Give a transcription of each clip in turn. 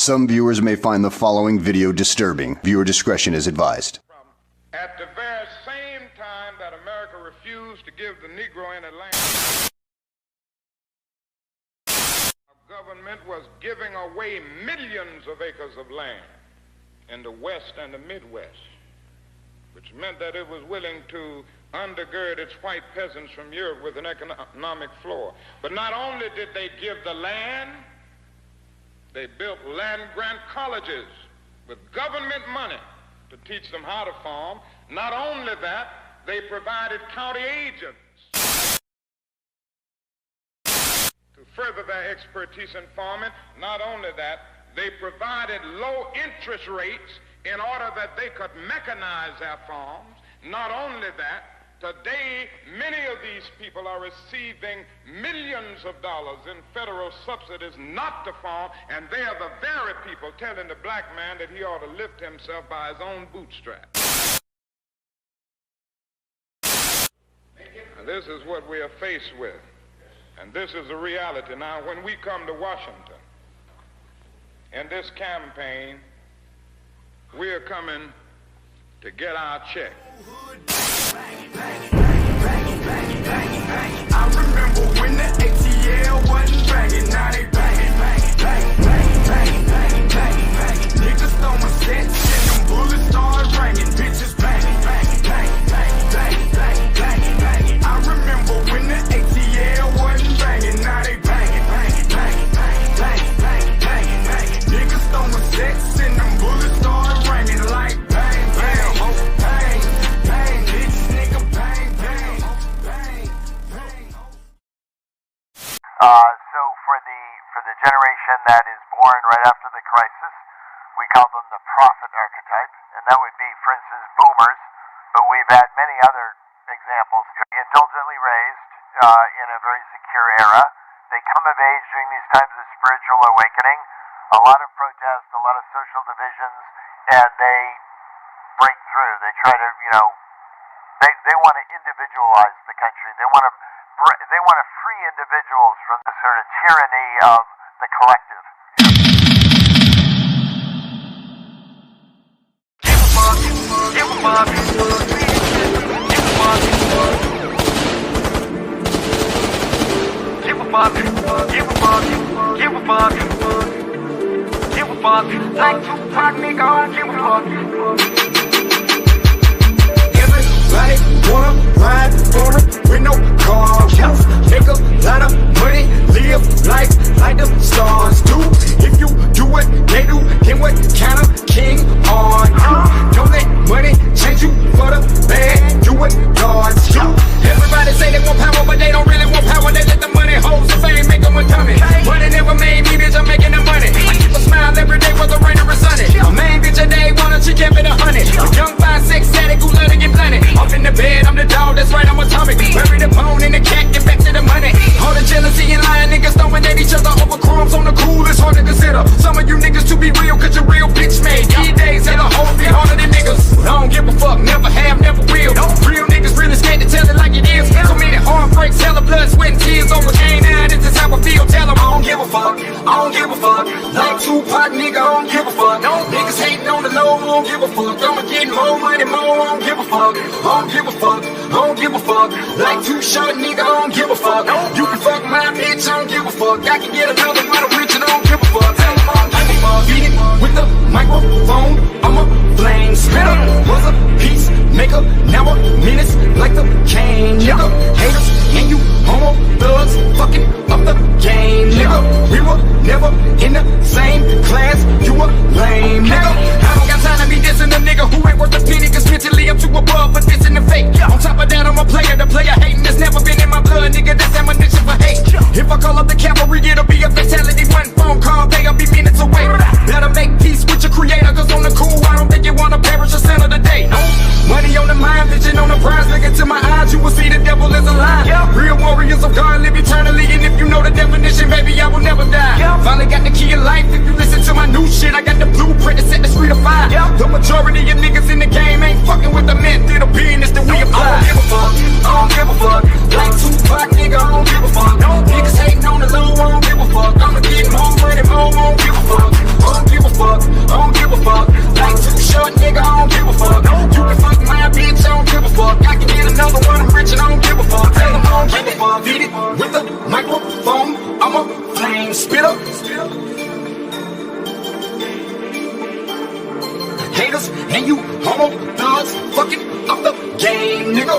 Some viewers may find the following video disturbing. Viewer discretion is advised. At the very same time that America refused to give the Negro any land, our government was giving away millions of acres of land in the West and the Midwest, which meant that it was willing to undergird its white peasants from Europe with an economic floor. But not only did they give the land, they built land-grant colleges with government money to teach them how to farm. Not only that, they provided county agents to further their expertise in farming. Not only that, they provided low interest rates in order that they could mechanize their farms. Not only that, today, many of these people are receiving millions of dollars in federal subsidies not to farm, and they are the very people telling the black man that he ought to lift himself by his own bootstraps. And this is what we are faced with, and this is the reality. Now, when we come to Washington in this campaign, we are coming to get our check. I remember when the ATL wasn't banging, now they banging, banging, banging, banging, banging, banging, banging. Niggas throwing sets and them bullets start ringing, bitches banging, banging, banging, banging, banging, banging, banging, banging. I remember when the ATL wasn't banging, now they banging, banging, banging, banging, banging, banging, banging, banging. Niggas throwing sets and them bullets start ringing like bang, bang, bang, bang, bitch, nigga, bang, bang, bang, bang. So for the generation that is born right after the crisis, we call them the prophet archetype, and that would be, for instance, boomers, but we've had many other examples. Indulgently raised in a very secure era, they come of age during these times of spiritual awakening, a lot of protests, a lot of social divisions, and they break through. They try to, they want to individualize the country. They want to free individuals from the sort of tyranny of the collective. Give a fuck. Like Tupac, nigga, I don't give a fuck. Everybody wanna ride for it with no car. Make a lot of money, live life like the stars do. If you do what they do, then what kind of king are you? Don't let money change you for the bad. Do what gods do. Everybody say they want power, but they don't really want power. They let the money hold the fame, make them a dummy. Money never made me, bitch, I'm making the money. I keep a smile every day, whether rain or sunny. A main bitch a day, wanna she kept it 100. A young 5'6" addict who love to get blunted. Off in the bed, I'm the dog, that's right, I'm atomic. Bury the bone in the cat, get back to the money. All the jealousy and lying niggas throwing at each other over crumbs on the cool, it's hard to consider. Some of you niggas to be real, cause you're real bitch made. These days and a whole be harder than niggas. But I don't give a fuck, never have, never will. Real niggas really scared to tell it like it is. So many heartbreaks, hella blood, sweat and tears over game. Now this is how I feel, tell them I don't give a fuck. I don't give a fuck. Like Tupac, nigga, I don't give a fuck. Niggas hating on the low, I don't give a fuck. I'ma get more money, more, I don't give a fuck. I don't give a fuck. I don't give a fuck. Like Too Short, nigga, I don't give a fuck. You can fuck my bitch, I don't give a fuck. I can get another one, I'm rich and I don't give a fuck. Beat it with the microphone, I'm a flame spitter. Was a peacemaker, now a menace like the cane, nigga. Haters and you homo thugs, fucking up the game, nigga. We were never in the same class, you a lame, nigga. I don't got time to be dissing a nigga who ain't worth a penny, cause mentally I'm too above for dissing the fake. On top of that, I'm a player, the player hating that's never been in my blood, nigga. That's ammunition for hate. If I call up the cavalry, it'll be a fatality. One phone call, they'll be minutes away. Better make peace with your creator, cause on the cool, I don't think you wanna perish a cent of the day. No money on the mind, vision on the prize. Look into my eyes, you will see the devil is alive. Real warriors of God live eternally, and if you know the definition, baby, I will never die. Finally got the key of life. If you listen to my new shit, I got the blueprint to set the street afire. The majority of niggas in the game ain't fucking with the method of business that we apply. I don't give a fuck. I don't give a fuck. Like Tupac, nigga, I don't give a fuck. Niggas hating on the low, I don't give a fuck. I'ma get more money, more, I don't give a fuck. I don't give haters, and you homo thugs, fucking up the game, nigga.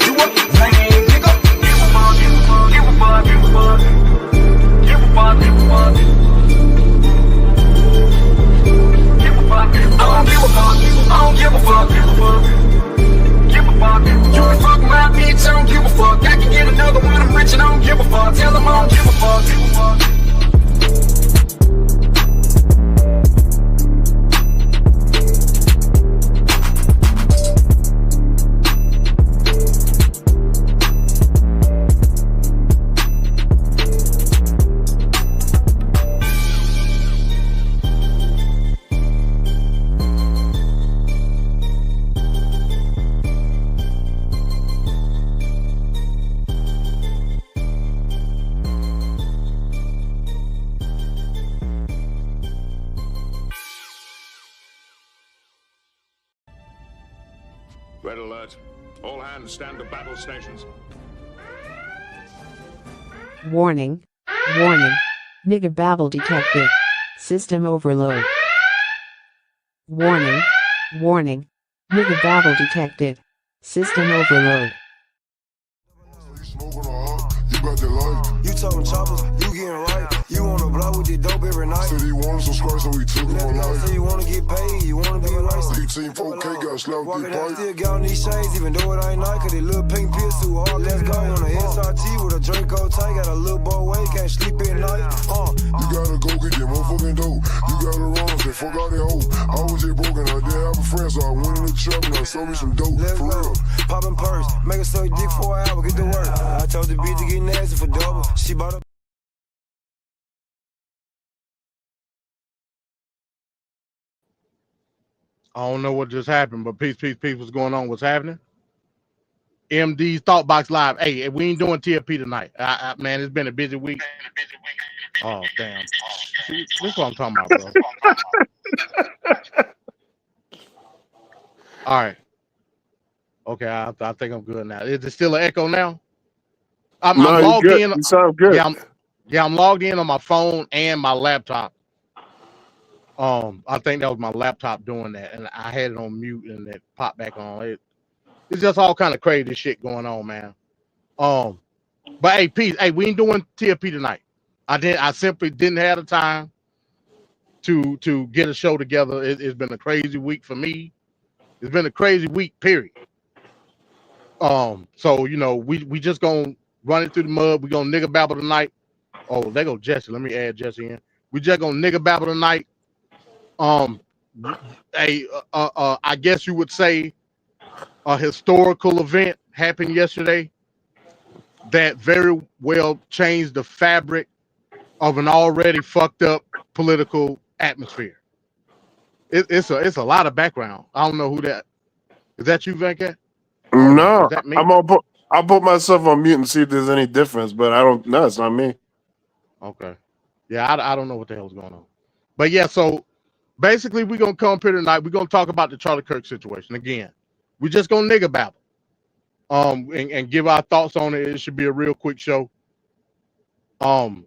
You a lame, nigga. Give a fuck, give a fuck, give a fuck, give a fuck, give a fuck, give a fuck. I don't give a fuck, I don't give a fuck, give a fuck, give a fuck. You can fuck my bitch, I don't give a fuck. I can get another one, I'm rich and I don't give a fuck. Tell them I don't give a fuck, give a fuck. Red alert. All hands stand to battle stations. Warning. Warning. Nigga babble detected. System overload. Warning. Warning. Nigga babble detected. System overload. You talking choppers, you getting right. You wanna blow with the dope every night. Said he wanted some scratch, so we took him alive. Say you wanna get paid, you wanna be right. 18 4K got slapped Walking with down, pipe. still got on these shades, even though it ain't night. Cause they little pink pills too hard. Let's go on a SRT with a Draco tight. Got a little boy way, can't sleep at night. You gotta go get your motherfucking dough. You gotta run, say fuck out that hoe. I was just broken, I didn't have a friend, so I went in the trap and I sold me some dope. Let's For go. real. Poppin' purse, make her suck dick for an hour, get to work. I told the bitch to get nasty for double. She bought a I don't know what just happened, but peace, what's going on? What's happening? MD's Thought Box Live. Hey, we ain't doing TFP tonight. Man, it's been a busy week. Oh, damn. See, this is what I'm talking about, bro. All right. Okay, I think I'm good now. Is it still an echo now? I'm logged in. You sound good. I'm logged in on my phone and my laptop. I think that was my laptop doing that, and I had it on mute, and it popped back on. It's just all kind of crazy shit going on, man. But hey, peace. Hey, we ain't doing TFP tonight. I simply didn't have the time to get a show together. It's been a crazy week for me. It's been a crazy week, period. So you know, we just gonna run it through the mud. We gonna nigga babble tonight. Oh, there go Jesse. Let me add Jesse in. We just gonna nigga babble tonight. I guess you would say a historical event happened yesterday that very well changed the fabric of an already fucked up political atmosphere. It's a lot of background. I don't know who that is. That you, Venkat? No, Is that me? I'll put myself on mute and see if there's any difference, but I don't. No, it's not me. Okay. Yeah, I don't know what the hell's going on. But yeah, so basically we're gonna come up here tonight. We're gonna talk about the Charlie Kirk situation again. We're just gonna nigga babble. And give our thoughts on it. It should be a real quick show. The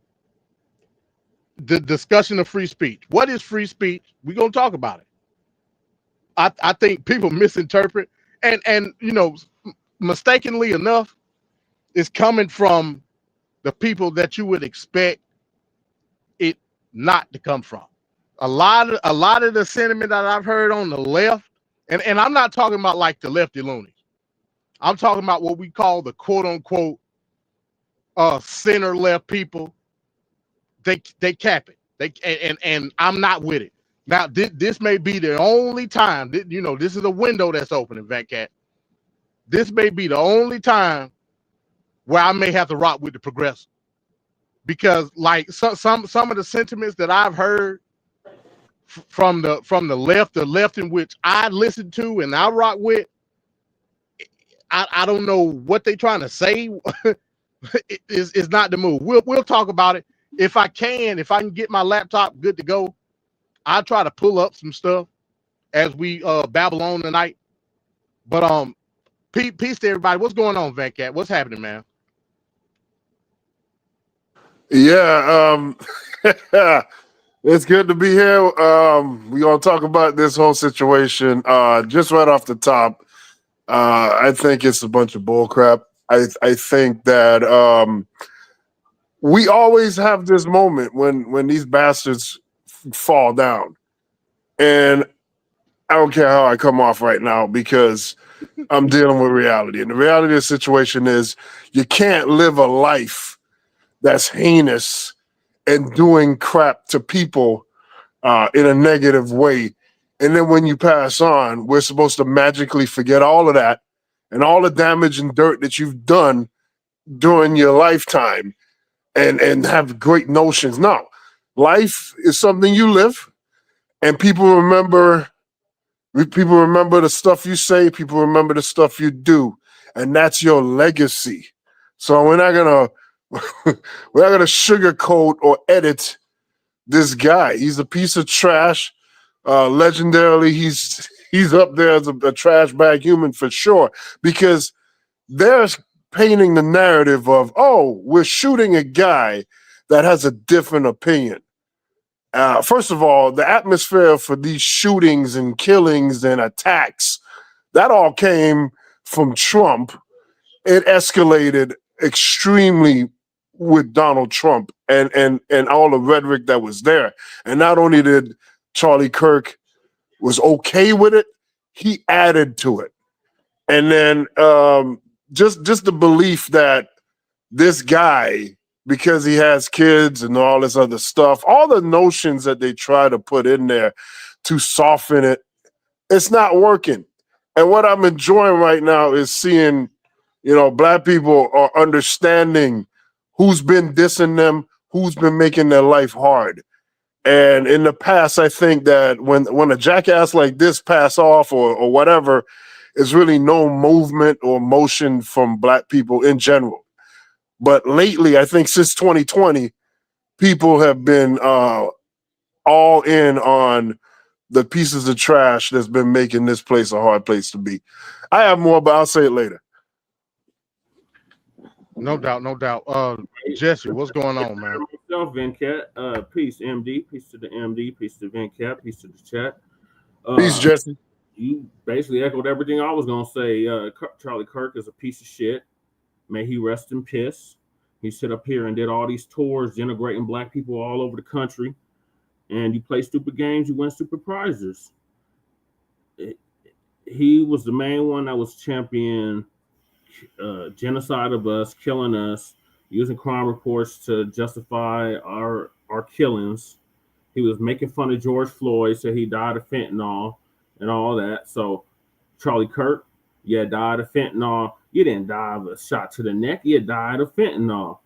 discussion of free speech. What is free speech? We're gonna talk about it. I think people misinterpret and you know, mistakenly enough, it's coming from the people that you would expect it not to come from. A lot of the sentiment that I've heard on the left, and I'm not talking about like the lefty loonies. I'm talking about what we call the quote unquote center left people. They cap it. And I'm not with it. Now this may be the only time that, you know, this is a window that's open in VetCat. This may be the only time where I may have to rock with the progressive, because like some of the sentiments that I've heard from the left in which I listen to and I rock with, I don't know what they're trying to say. It's not the move. We'll talk about it. If I can get my laptop good to go, I'll try to pull up some stuff as we babble on tonight. But peace to everybody. What's going on, VetCat? What's happening, man? Yeah, It's good to be here. We're gonna talk about this whole situation. Just right off the top, I think it's a bunch of bullcrap. I think that we always have this moment when these bastards fall down, and I don't care how I come off right now because I'm dealing with reality. And the reality of the situation is you can't live a life that's heinous and doing crap to people in a negative way. And then when you pass on, we're supposed to magically forget all of that and all the damage and dirt that you've done during your lifetime and have great notions. No, life is something you live, and people remember the stuff you say, people remember the stuff you do, and that's your legacy. So we're not gonna we're not gonna sugarcoat or edit this guy. He's a piece of trash. Legendarily, he's up there as a trash bag human for sure, because they're painting the narrative of, oh, we're shooting a guy that has a different opinion. First of all, the atmosphere for these shootings and killings and attacks, that all came from Trump. It escalated extremely with Donald Trump and all the rhetoric that was there. And not only did Charlie Kirk was okay with it, he added to it. And then just the belief that this guy, because he has kids and all this other stuff, all the notions that they try to put in there to soften it, it's not working. And what I'm enjoying right now is seeing, Black people are understanding who's been dissing them, who's been making their life hard. And in the past, I think that when a jackass like this pass off or whatever, is really no movement or motion from Black people in general. But lately, I think since 2020, people have been all in on the pieces of trash that's been making this place a hard place to be. I have more, but I'll say it later. No doubt, no doubt. Jesse, what's going on, man? Myself, Venkat. Peace, MD. Peace to the MD. Peace to Venkat. Peace to the chat. Peace, Jesse. You basically echoed everything I was gonna say. Charlie Kirk is a piece of shit. May he rest in piss. He sit up here and did all these tours, integrating Black people all over the country. And you play stupid games, you win stupid prizes. He was the main one that was championing genocide of us, killing us, using crime reports to justify our killings. He was making fun of George Floyd, said he died of fentanyl and all that. So Charlie Kirk, you died of fentanyl. You didn't die of a shot to the neck. You died of fentanyl.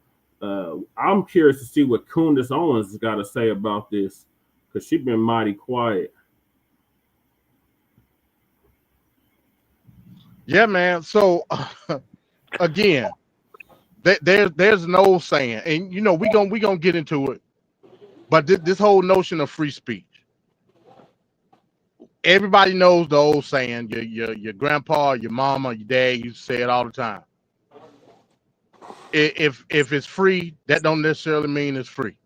I'm curious to see what Candace Owens has got to say about this, because she's been mighty quiet. Yeah, man. So again, there's an old saying, and we gonna get into it. But this whole notion of free speech, everybody knows the old saying. Your grandpa, your mama, your dad used to say it all the time. If it's free, that don't necessarily mean it's free.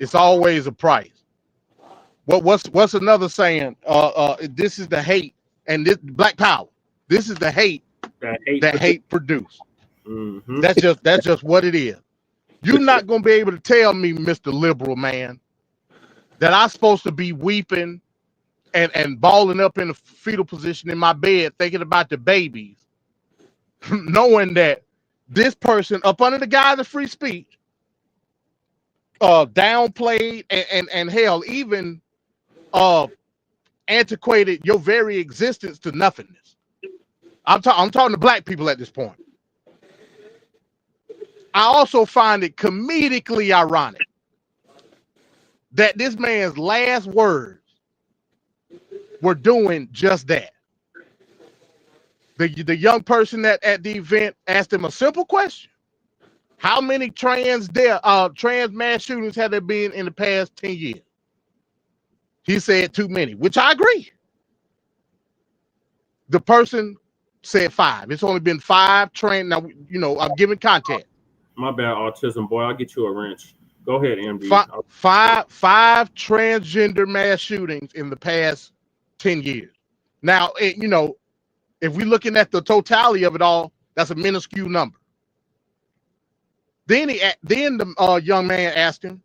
It's always a price. What's another saying? This is the hate, and this Black Power. This is the hate that hate produced. Mm-hmm. That's just what it is. You're not gonna be able to tell me, Mr. Liberal Man, that I'm supposed to be weeping and balling up in a fetal position in my bed, thinking about the babies, knowing that this person, up under the guise of free speech, downplayed and hell, even antiquated your very existence to nothingness. I'm talking to Black people at this point. I also find it comedically ironic that this man's last words were doing just that. The young person that at the event asked him a simple question: how many trans mass shootings have there been in the past 10 years? He said too many, which I agree. The person said 5. It's only been 5 trans. Now, I'm giving context. My bad, autism boy. I'll get you a wrench. Go ahead, MD. Five transgender mass shootings in the past 10 years. Now, you know, if we're looking at the totality of it all, that's a minuscule number. Then the young man asked him,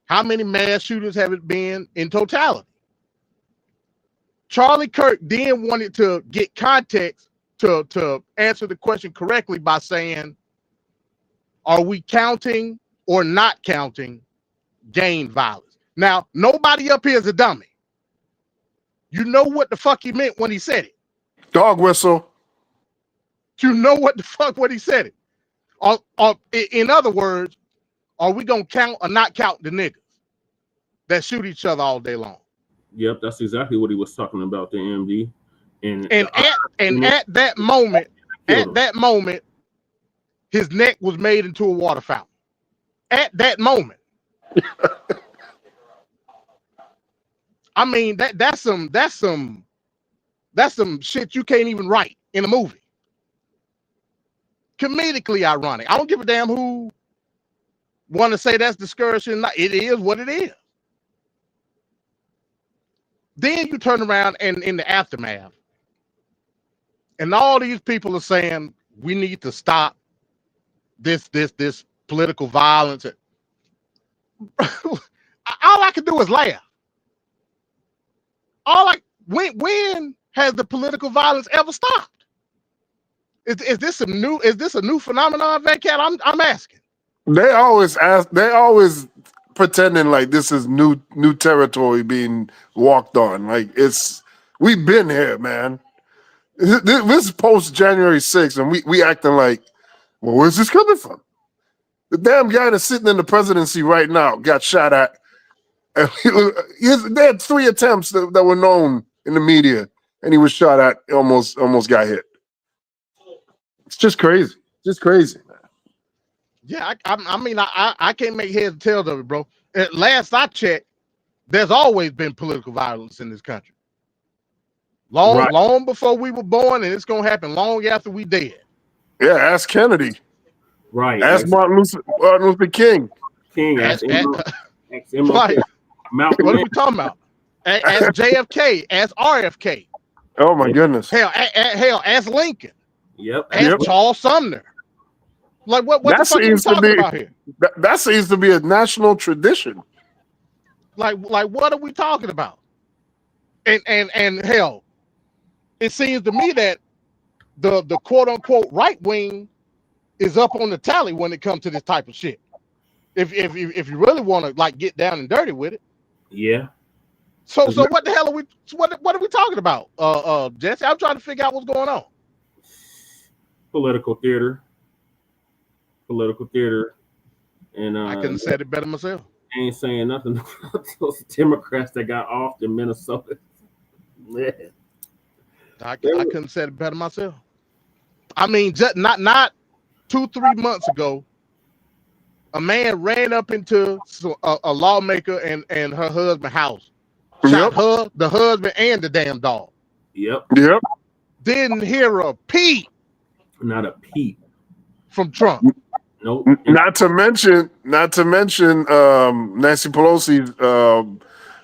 how many mass shootings have it been in totality? Charlie Kirk then wanted to get context to answer the question correctly by saying, are we counting or not counting gang violence? Now, nobody up here is a dummy. You know what the fuck he meant when he said it. Dog whistle. You know what the fuck when he said it. In other words, are we gonna count or not count the niggas that shoot each other all day long? Yep, that's exactly what he was talking about, the MD. And at that moment, his neck was made into a water fountain. At that moment. I mean, that's some shit you can't even write in a movie. Comedically ironic. I don't give a damn who want to say that's discouraging. It is what it is. Then you turn around and in the aftermath, and all these people are saying we need to stop this political violence. All I can do is laugh. When has the political violence ever stopped? Is this a new phenomenon, Van Cat? I'm asking. They always pretending like this is new territory being walked on. Like we've been here, man. This is post January 6th, and we acting like, well, where's this coming from? The damn guy that's sitting in the presidency right now got shot at. They had 3 attempts that were known in the media, and he was shot at. Almost got hit. It's just crazy. Just crazy, man. Yeah, I can't make heads and tails of it, bro. At last I checked, there's always been political violence in this country. Long before we were born, and it's gonna happen long after we dead. Yeah, ask Kennedy. Right. Ask Martin Luther King. Ask Right. What are we talking about? Ask JFK. Ask RFK. Oh my goodness. Hell, ask Lincoln. Yep. Ask Charles Sumner. Like what the fuck are we talking about here? That seems to be a national tradition. Like what are we talking about? And hell, it seems to me that the quote unquote right wing is up on the tally when it comes to this type of shit. If you really want to like get down and dirty with it. Yeah. So what the hell are we what are we talking about? Jesse, I'm trying to figure out what's going on. Political theater. And I couldn't have said it better myself. I ain't saying nothing about those Democrats that got off in Minnesota. Yeah. I couldn't have said it better myself. I mean, just not 2-3 months ago, a man ran up into a lawmaker and her husband's house. Shot her, the husband, and the damn dog. Yep. Didn't hear a peep. Not a peep. From Trump. Nope. Not to mention Nancy Pelosi's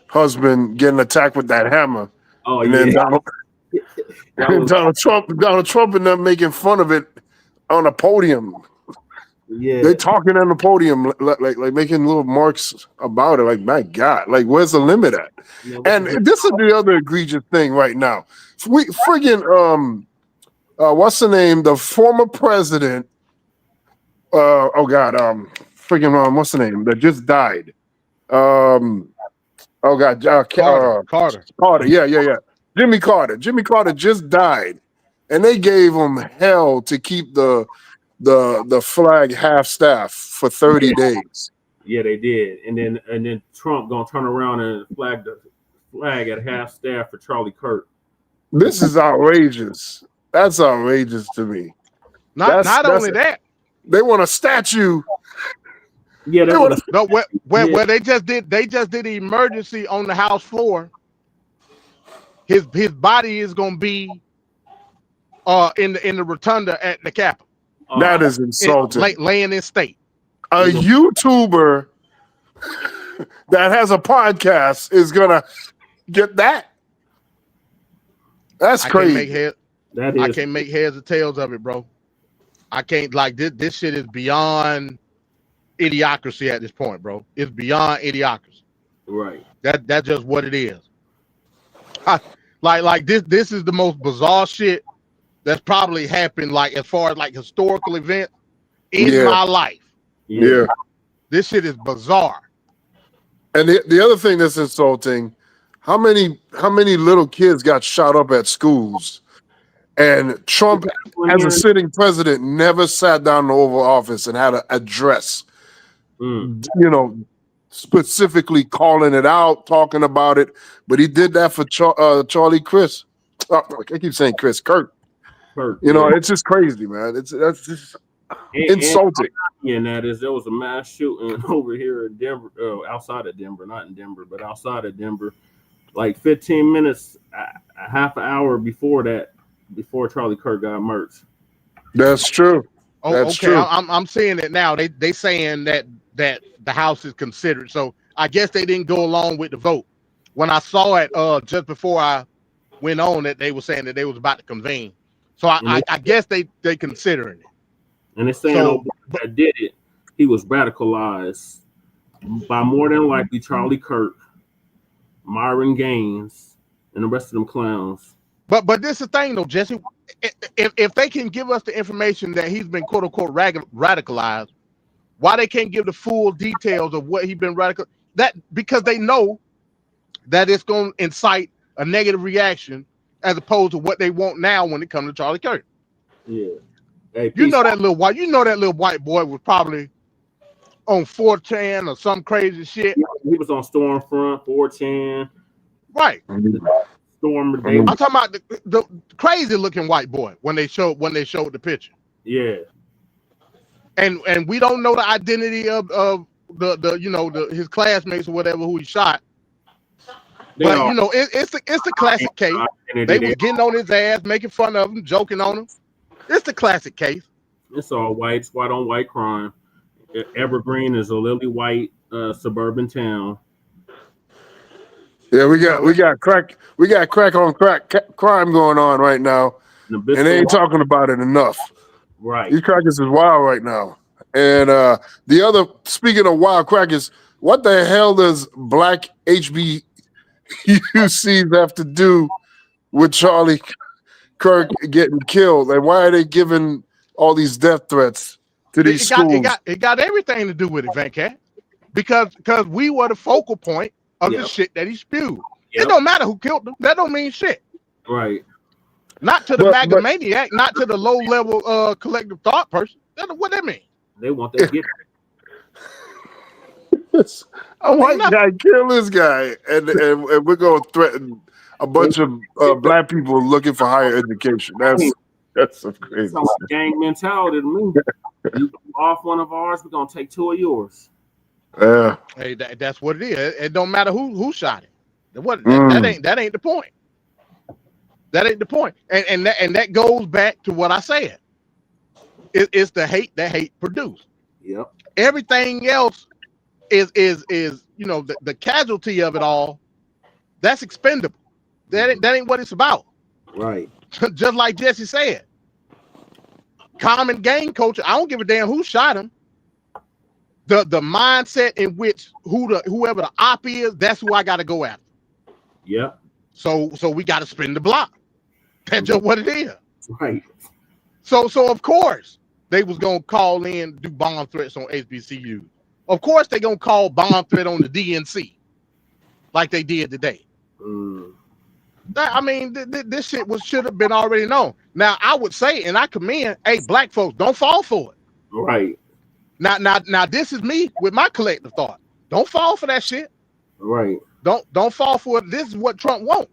husband getting attacked with that hammer. Oh, and yeah. Then Donald Trump and them making fun of it on a podium. Yeah. They talking on the podium like making little marks about it. Like, my God, like where's the limit at? Yeah, and this is the other egregious thing right now. We friggin' what's the name? The former president. What's the name? That just died. Carter. Yeah. Jimmy Carter. Jimmy Carter just died, and they gave him hell to keep the flag half-staff for 30 days. Yeah, they did, and then Trump gonna turn around and flag the flag at half-staff for Charlie Kirk. This is outrageous. That's outrageous to me. Not only that, they want a statue. Yeah, where they just did emergency on the House floor. His body is gonna be in the rotunda at the Capitol. That is insulting. Laying in state. A YouTuber that has a podcast is gonna get that. That's I crazy. can't make heads or tails of it, bro. I can't like this shit is beyond idiocracy at this point, bro. It's beyond idiocracy. Right. That's just what it is. Like this is the most bizarre shit that's probably happened, like as far as like historical events in my life. Yeah. This shit is bizarre. And the other thing that's insulting, how many little kids got shot up at schools? And Trump, as a sitting president, never sat down in the Oval Office and had an address, you know, specifically calling it out, talking about it. But he did that for Charlie Chris. I keep saying Chris, Kirk. You know, it's just crazy, man. That's just insulting. And that is, there was a mass shooting over here in Denver, outside of Denver, not in Denver, but outside of Denver, like 15 minutes, a half an hour before that, before Charlie Kirk got murdered. That's true. Oh, That's okay. true. I'm seeing it now. They saying that the House is considered. So I guess they didn't go along with the vote. When I saw it just before I went on, that they were saying that they was about to convene. So I guess they considering it. And they're saying that did it, he was radicalized by more than likely Charlie Kirk, Myron Gaines, and the rest of them clowns. But this is the thing though, Jesse. If they can give us the information that he's been quote unquote radicalized, why they can't give the full details of what he's been radical? That because they know that it's going to incite a negative reaction as opposed to what they want now when it comes to Charlie Kirk. Yeah. Hey, you know that little white boy was probably on 4chan or some crazy shit. Yeah, he was on Stormfront, 4chan. Right. I'm talking about the crazy looking white boy when they showed the picture. Yeah. And we don't know the identity of the his classmates or whatever who he shot. But you know, it's the classic case. They was getting on his ass, making fun of him, joking on him. It's the classic case. It's all white. It's white on white crime. Evergreen is a lily white suburban town. Yeah, we got crack on crack crime going on right now, and they ain't talking about it enough. Right, these crackers is wild right now. And speaking of wild crackers, what the hell does black HBCUs have to do with Charlie Kirk getting killed? And why are they giving all these death threats to these schools? It got everything to do with it, Van Cat, because we were the focal point of the shit that he spewed. It don't matter who killed him. That don't mean shit. Right. Not to the MAGA maniac, not to the low level collective thought person. What that mean? They want that get. A white guy kill this guy, and we're gonna threaten a bunch of black people looking for higher education. That's some crazy. Some gang mentality to me. You off one of ours, we're gonna take two of yours. Yeah. Hey, that's what it is. It don't matter who shot it. That ain't the point. That ain't the point. And that goes back to what I said. It's the hate that hate produced. Yep. Everything else is the casualty of it all. That's expendable. That ain't what it's about. Right. Just like Jesse said. Common gang culture. I don't give a damn who shot him. The mindset in which whoever the op is, that's who I got to go after. Yeah. So we got to spin the block. That's just what it is. Right. So of course they was gonna call in, do bomb threats on HBCU. Of course they gonna call bomb threat on the DNC, like they did today. I mean, this shit should have been already known. Now I would say, and I commend, hey, black folks, don't fall for it. Right. Now this is me with my collective thought. Don't fall for that shit. Right. Don't fall for it. This is what Trump wants.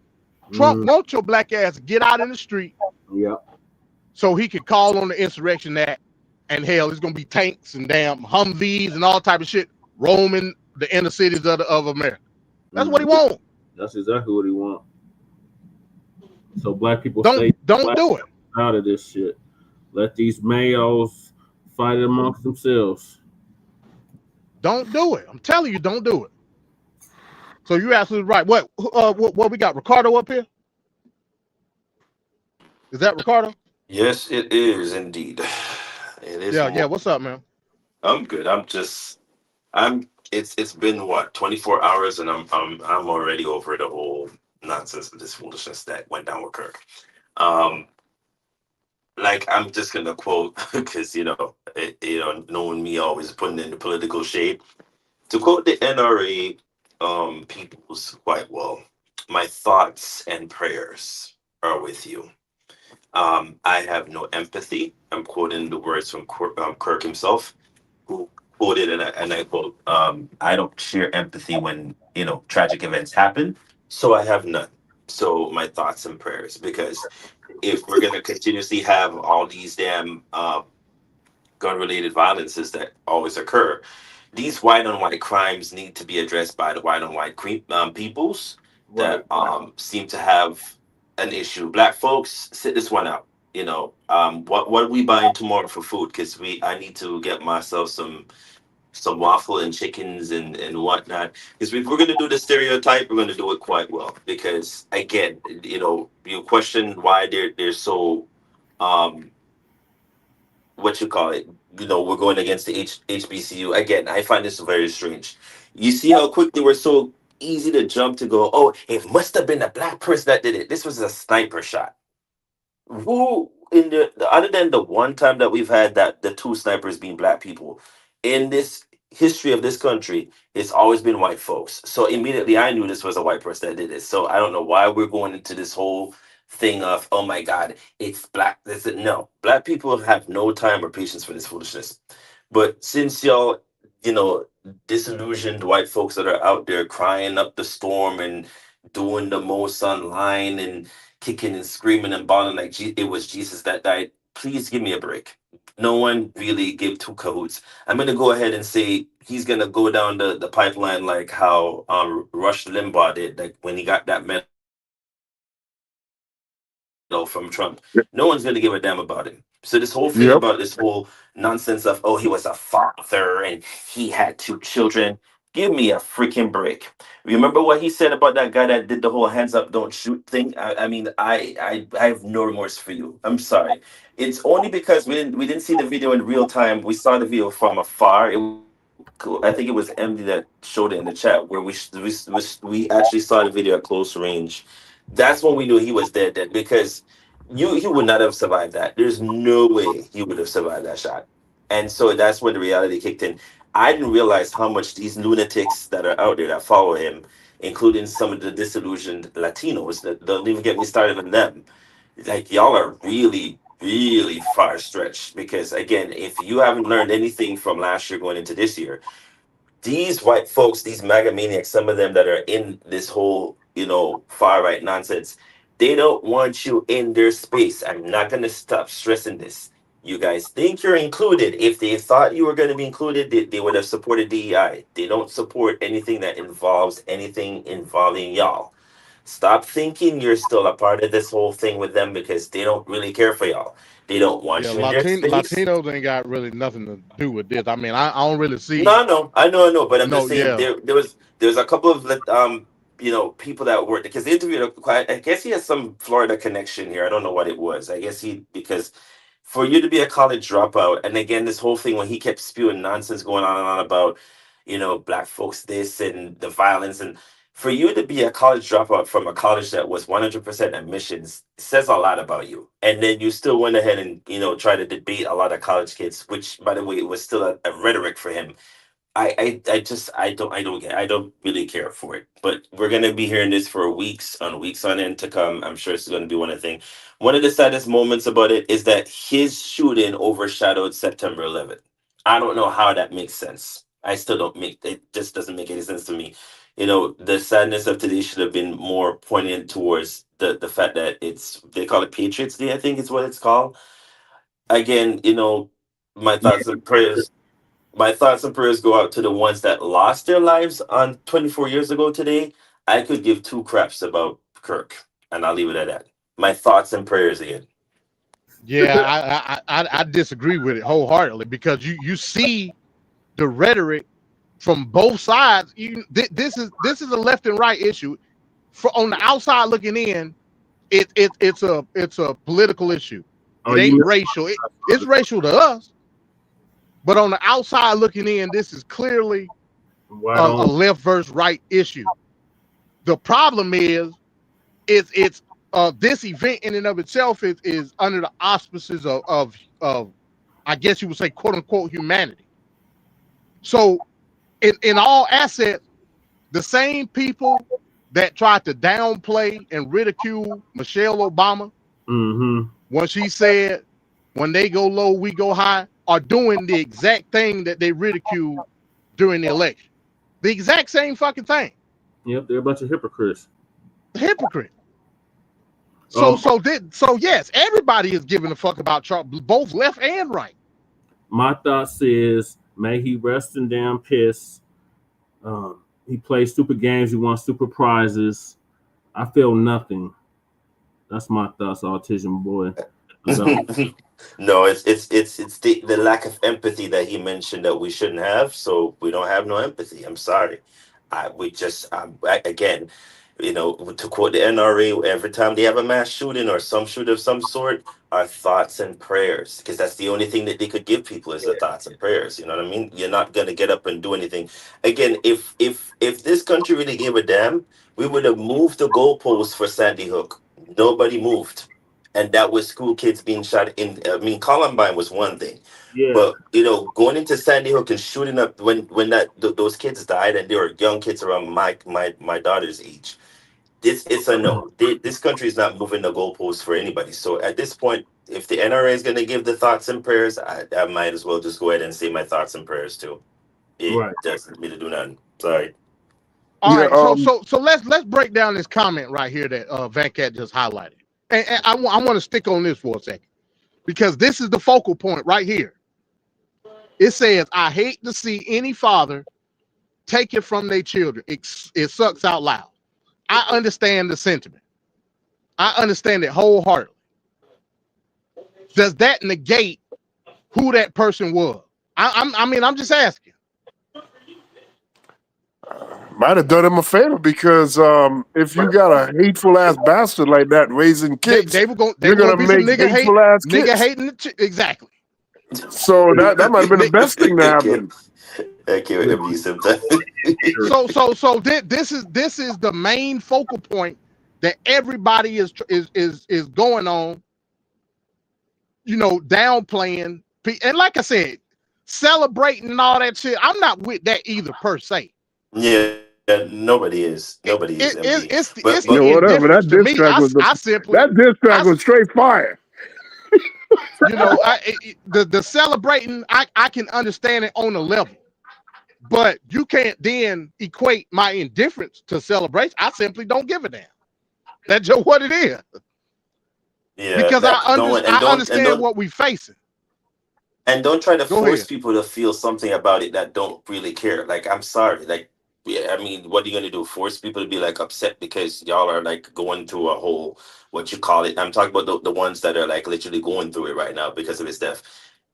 Trump wants your black ass to get out in the street. Yep. So he could call on the Insurrection Act, and hell, it's gonna be tanks and damn Humvees and all type of shit roaming the inner cities of America. That's what he wants. That's exactly what he wants. So black people don't do it. Out of this shit. Let these males fight amongst themselves. Don't do it. I'm telling you, don't do it. So you're absolutely right. What we got? Ricardo up here? Is that Ricardo? Yes, it is indeed. It is Yeah. more. What's up, man? I'm good. It's been what, 24 hours, and I'm already over the whole nonsense of this foolishness that went down with Kirk. Um like, I'm just gonna quote because knowing me, always putting in the political shade. To quote the NRA peoples quite well, my thoughts and prayers are with you. I have no empathy. I'm quoting the words from Kirk himself, who quoted, and I quote, I don't share empathy when, tragic events happen, so I have none. So my thoughts and prayers, because if we're going to continuously have all these damn gun related violences that always occur, these white on white crimes need to be addressed by the white on white peoples that seem to have an issue. Black folks, sit this one out. What are we buying tomorrow for food? Because I need to get myself some waffle and chickens and whatnot. Because if we're going to do the stereotype, we're going to do it quite well. Because again, you question why they're so um what you call it, we're going against the HBCU. Again, I find this very strange. You see how quickly we're so easy to jump to go, oh, it must have been a black person that did it. This was a sniper shot. Who in the other than the one time that we've had that the two snipers being black people in this history of this country, it's always been white folks. So immediately I knew this was a white person that did this. So I don't know why we're going into this whole thing of, oh my god, it's black. This is, no, black people have no time or patience for this foolishness. But since y'all, you know disillusioned white folks that are out there crying up the storm and doing the most online and kicking and screaming and bawling like it was Jesus that died. Please give me a break. No one really gave two cahoots. I'm gonna go ahead and say he's gonna go down the pipeline like how Rush Limbaugh did, like when he got that medal from Trump. No one's gonna give a damn about him. So this whole thing Yep. about this whole nonsense of, oh, he was a father and he had two children. Give me a freaking break. Remember what he said about that guy that did the whole hands up, don't shoot thing? I mean, I have no remorse for you. I'm sorry. It's only because we didn't see the video in real time. We saw the video from afar. Cool. I think it was MD that showed it in the chat where we actually saw the video at close range. That's when we knew he was dead. Dead, because he would not have survived that. There's no way he would have survived that shot. And so that's when the reality kicked in. I didn't realize how much these lunatics that are out there that follow him, including some of the disillusioned Latinos, that don't even get me started on them. Like, y'all are really, really far stretched. Because again, if you haven't learned anything from last year going into this year, these white folks, these MAGA maniacs, some of them that are in this whole, far right nonsense, they don't want you in their space. I'm not going to stop stressing this. You guys think you're included. If they thought you were going to be included, they would have supported DEI. They don't support anything that involves anything involving y'all. Stop thinking you're still a part of this whole thing with them, because they don't really care for y'all. They don't Yeah, want you in their space. Latinos ain't got really nothing to do with this. I mean, I don't really see. No, no, I know, but I'm just No, saying yeah, there was a couple of people that worked, because they interviewed I guess he has some Florida connection here. I don't know what it was. I guess because for you to be a college dropout, and again this whole thing when he kept spewing nonsense going on and on about black folks this and the violence, and for you to be a college dropout from a college that was 100% admissions says a lot about you. And then you still went ahead and try to debate a lot of college kids, which by the way was still a rhetoric for him. I don't really care for it. But we're gonna be hearing this for weeks on end to come. I'm sure it's gonna be one of the things. One of the saddest moments about it is that his shooting overshadowed September 11th. I don't know how that makes sense. I still don't make it. Just doesn't make any sense to me. The sadness of today should have been more poignant towards the fact that they call it Patriots Day. I think is what it's called. Again, my thoughts and prayers my thoughts and prayers go out to the ones that lost their lives on 24 years ago today. I could give two craps about Kirk, and I'll leave it at that. My thoughts and prayers again. yeah. I disagree with it wholeheartedly because you see the rhetoric from both sides. This is a left and right issue. On the outside looking in, it's a political issue. It ain't racial. It's racial to us, but on the outside looking in, this is clearly a left versus right issue. The problem is it's this event in and of itself is under the auspices of I guess you would say quote unquote humanity. So in all assets, the same people that tried to downplay and ridicule Michelle Obama when she said, when they go low, we go high, are doing the exact thing that they ridiculed during the election. The exact same fucking thing. Yep, they're a bunch of hypocrites. Hypocrite. So yes, everybody is giving a fuck about Trump, both left and right. My thoughts is, may he rest in damn piss. He plays stupid games. He wants stupid prizes. I feel nothing. That's my thoughts, Autism Boy. No, it's the lack of empathy that he mentioned that we shouldn't have. So we don't have no empathy. I'm sorry. Again, to quote the NRA, every time they have a mass shooting or some shooting of some sort, our thoughts and prayers, because that's the only thing that they could give people is the thoughts and prayers. You know what I mean? You're not gonna get up and do anything. Again, if this country really gave a damn, we would have moved the goalposts for Sandy Hook. Nobody moved, and that was school kids being shot in. I mean, Columbine was one thing, but going into Sandy Hook and shooting up when those kids died, and they were young kids around my daughter's age. It's a no. This country is not moving the goalposts for anybody. So at this point, if the NRA is going to give the thoughts and prayers, I might as well just go ahead and say my thoughts and prayers too. It doesn't really do nothing. Sorry. All right. So let's break down this comment right here that Van Cat just highlighted, and I want to stick on this for a second because this is the focal point right here. It says, "I hate to see any father take it from their children. It sucks out loud." I understand the sentiment. I understand it wholeheartedly. Does that negate who that person was? I'm just asking. Might have done him a favor because if you got a hateful ass bastard like that raising kids, you're gonna make hateful ass kids. Nigga hating exactly. So that might have been the best thing to happen. I can't wait to be sometimes. So this is the main focal point that everybody is going on. Downplaying, and like I said, celebrating and all that shit. I'm not with that either per se. Yeah, nobody is. Nobody is. It's whatever. That diss track was that diss track was straight fire. The celebrating, I can understand it on a level. But you can't then equate my indifference to celebration. I simply don't give a damn. That's just what it is. Yeah, because I understand what we're facing. And don't try to force people to feel something about it that don't really care. Like, I'm sorry. Like, I mean, what are you going to do? Force people to be like upset because y'all are like going through a whole, what you call it. I'm talking about the ones that are like literally going through it right now because of his death.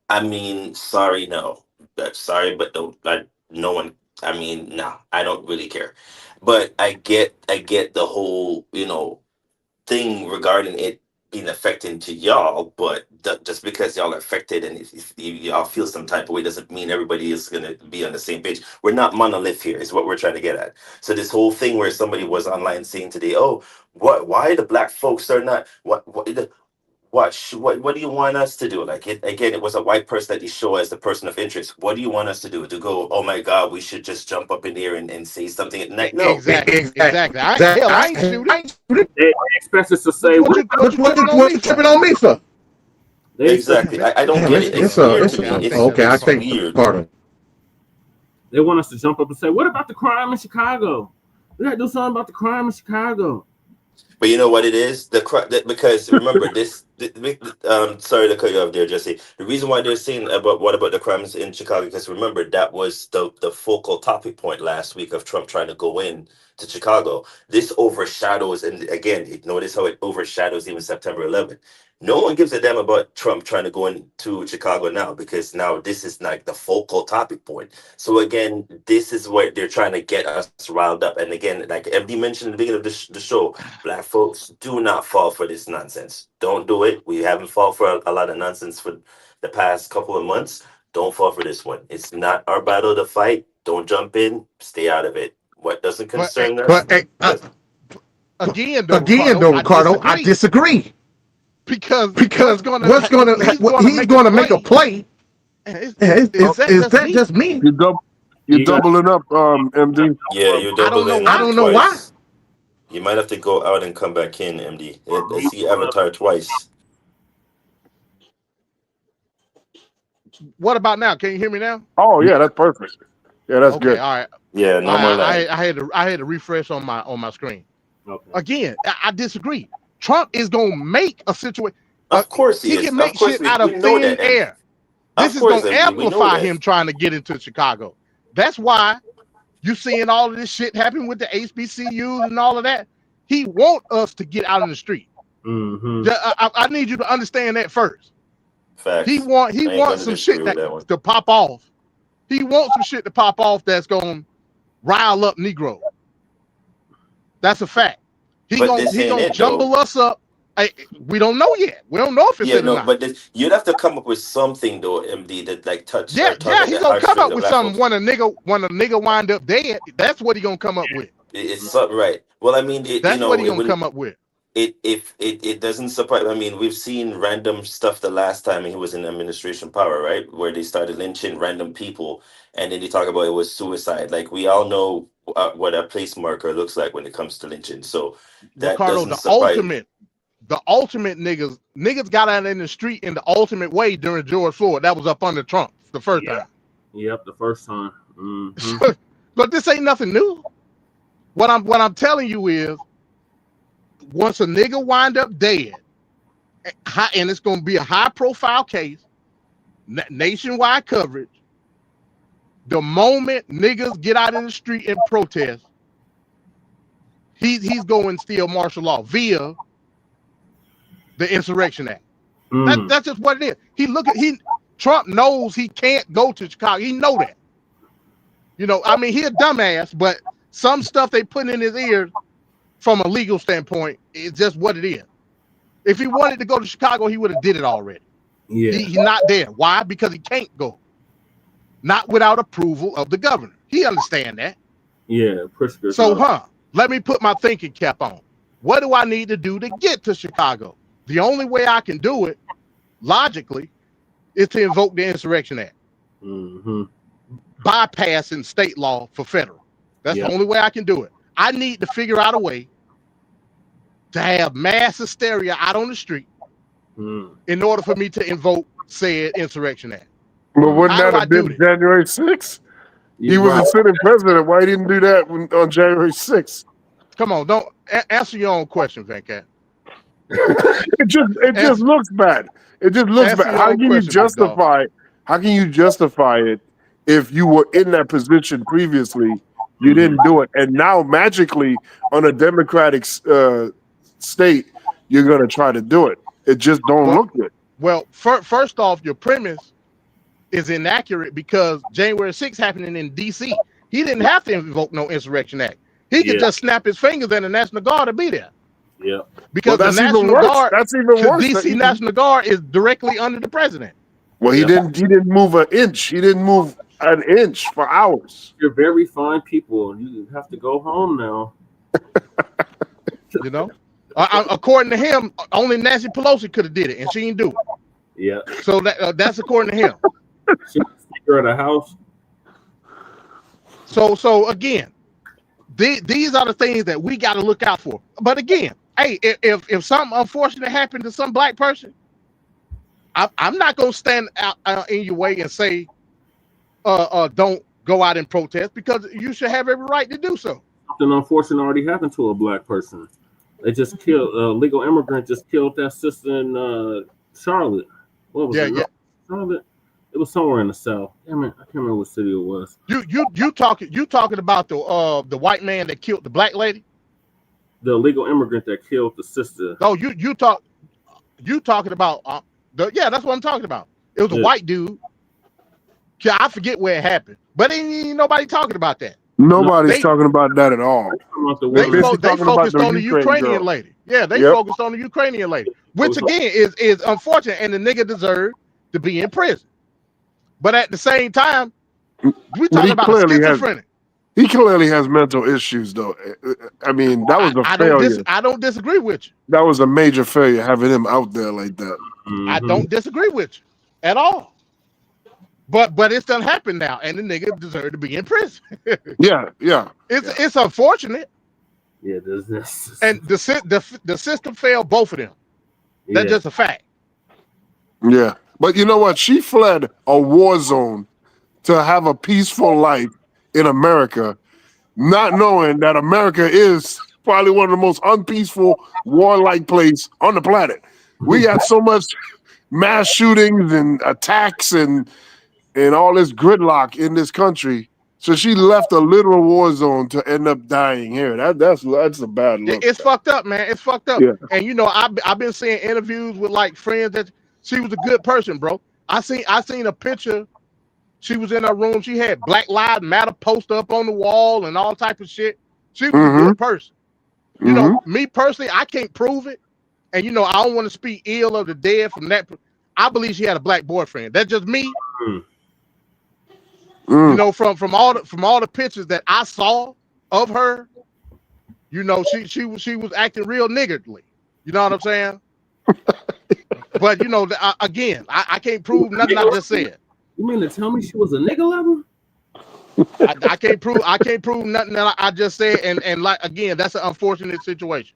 I mean, sorry, no. Sorry, but no one. I mean, no, I don't really care. But I get the whole, thing regarding it being affecting to y'all, but just because y'all are affected and if y'all feel some type of way doesn't mean everybody is going to be on the same page. We're not monolith here is what we're trying to get at. So this whole thing where somebody was online saying today, oh, why the black folks are not, what do you want us to do? Like, it was a white person that you show as the person of interest. What do you want us to do? To go, oh my God, we should just jump up in there and say something? Like, no. Exactly. I ain't shooting. They expect us to say, what you tripping on me for? Exactly. I don't get it. It's weird to me. Okay, I think weird. Pardon. They want us to jump up and say, what about the crime in Chicago? We got to do something about the crime in Chicago. But you know what it is? Because remember this. Sorry to cut you off there, Jesse. The reason why they're saying about the crimes in Chicago, because remember that was the focal topic point last week of Trump trying to go in to Chicago. This overshadows, and again, notice how it overshadows even September 11th. No one gives a damn about Trump trying to go into Chicago now, because now this is like the focal topic point. So again, this is what they're trying to get us riled up. And again, like MD mentioned at the beginning of the show, black folks, do not fall for this nonsense. Don't do it. We haven't fallen for a lot of nonsense for the past couple of months. Don't fall for this one. It's not our battle to fight. Don't jump in. Stay out of it. What doesn't concern us? Again, though, Ricardo, I disagree. Because he's going to make a play. Is that just me? You're doubling up, MD. Yeah, you're doubling. I don't know why. You might have to go out and come back in, MD. I see Avatar twice. What about now? Can you hear me now? Oh yeah, that's perfect. Yeah, that's good. All right. Yeah, no more lag. I had to refresh on my screen. Okay. Again, I disagree. Trump is gonna make a situation. Of course he is. Can make shit out of thin air. This is gonna amplify him trying to get into Chicago. That's why you seeing all of this shit happen with the HBCUs and all of that. He want us to get out in the street. I need you to understand that first. Facts. He wants some shit to pop off. He wants some shit to pop off that's gonna rile up Negro. That's a fact. He gonna jumble us up. We don't know yet. We don't know if it's or not. But you'd have to come up with something though, MD, that like touch. Yeah, he's gonna come up with something when a nigga wind up dead. That's what he gonna come up with. It's something, right? Well, I mean, that's what he gonna come up with. It doesn't surprise. I mean, we've seen random stuff the last time he was in administration power, right? Where they started lynching random people, and then they talk about it was suicide. Like we all know what a place marker looks like when it comes to lynching. So that Ricardo, doesn't surprise. The ultimate niggas got out in the street in the ultimate way during George Floyd. That was up under Trump the first time. Yep, the first time. But this ain't nothing new. What I'm telling you is, once a nigga wind up dead, and it's gonna be a high profile case, nationwide coverage. The moment niggas get out in the street and protest, he's going to steal martial law via the Insurrection Act. That's just what it is. Trump knows he can't go to Chicago. He know that. You know, I mean, he a dumbass, but some stuff they put in his ears from a legal standpoint is just what it is. If he wanted to go to Chicago, he would have did it already. Yeah. He's not there. Why? Because he can't go. Not without approval of the governor. He understand that. Yeah. So, let me put my thinking cap on. What do I need to do to get to Chicago? The only way I can do it, logically, is to invoke the Insurrection Act. Bypassing state law for federal. That's the only way I can do it. I need to figure out a way to have mass hysteria out on the street in order for me to invoke said Insurrection Act. But wouldn't that have been January 6th? He was a sitting president. Why didn't do that on January 6th? Come on, don't answer your own question, Van Cat. It just looks bad. It just looks bad. How can you justify? How can you justify it if you were in that position previously? You didn't do it, and now magically on a Democratic state, you're going to try to do it. It just don't look good. Well, first off, your premise is inaccurate because January 6th happening in D.C. He didn't have to invoke no Insurrection Act. He could just snap his fingers and the National Guard to be there. Yeah, because the National Guard, D.C. National Guard is directly under the president. Well, he didn't move an inch. He didn't move an inch for hours. You're very fine people. You have to go home now. You know, according to him, only Nancy Pelosi could have did it, and she didn't do it. Yeah. So that's according to him. She's Speaker of the House. So again, these are the things that we got to look out for. But again, hey, if something unfortunate happened to some black person, I'm not gonna stand out in your way and say, don't go out and protest, because you should have every right to do so. Something unfortunate already happened to a black person. They just killed a legal immigrant. Just killed that sister in Charlotte. What was it? Yeah. Charlotte. It was somewhere in the South. I can't remember what city it was. You talking about the white man that killed the black lady? The illegal immigrant that killed the sister. No, you talking about that's what I'm talking about. It was a white dude. I forget where it happened, but ain't nobody talking about that. Nobody's talking about that at all. They focused on the Ukrainian lady. Yeah, they focused on the Ukrainian lady, which again is unfortunate, and the nigga deserved to be in prison. But at the same time, we talking about a schizophrenic. He clearly has mental issues, though. I mean, that was a failure. I don't disagree with you. That was a major failure having him out there like that. Mm-hmm. I don't disagree with you at all. But it's done happened now, and the nigga deserved to be in prison. Yeah. It's unfortunate. Yeah, this. And the system failed both of them. That's just a fact. Yeah, but you know what? She fled a war zone to have a peaceful life in America, not knowing that America is probably one of the most unpeaceful, warlike place on the planet. We got so much mass shootings and attacks and all this gridlock in this country. So she left a literal war zone to end up dying here. That's a bad look. It's fucked up, man. It's fucked up. Yeah. And you know, I've been seeing interviews with like friends that she was a good person, bro. I seen a picture. She was in her room. She had Black Lives Matter poster up on the wall and all type of shit. She was a good person. You know, me personally, I can't prove it. And you know, I don't want to speak ill of the dead from that. I believe she had a black boyfriend. That's just me. You know, from all the pictures that I saw of her, you know, she was acting real niggardly. You know what I'm saying? But you know, again, I can't prove nothing I just said. You mean to tell me she was a nigga lover? I can't prove nothing that I just said, and like again, that's an unfortunate situation.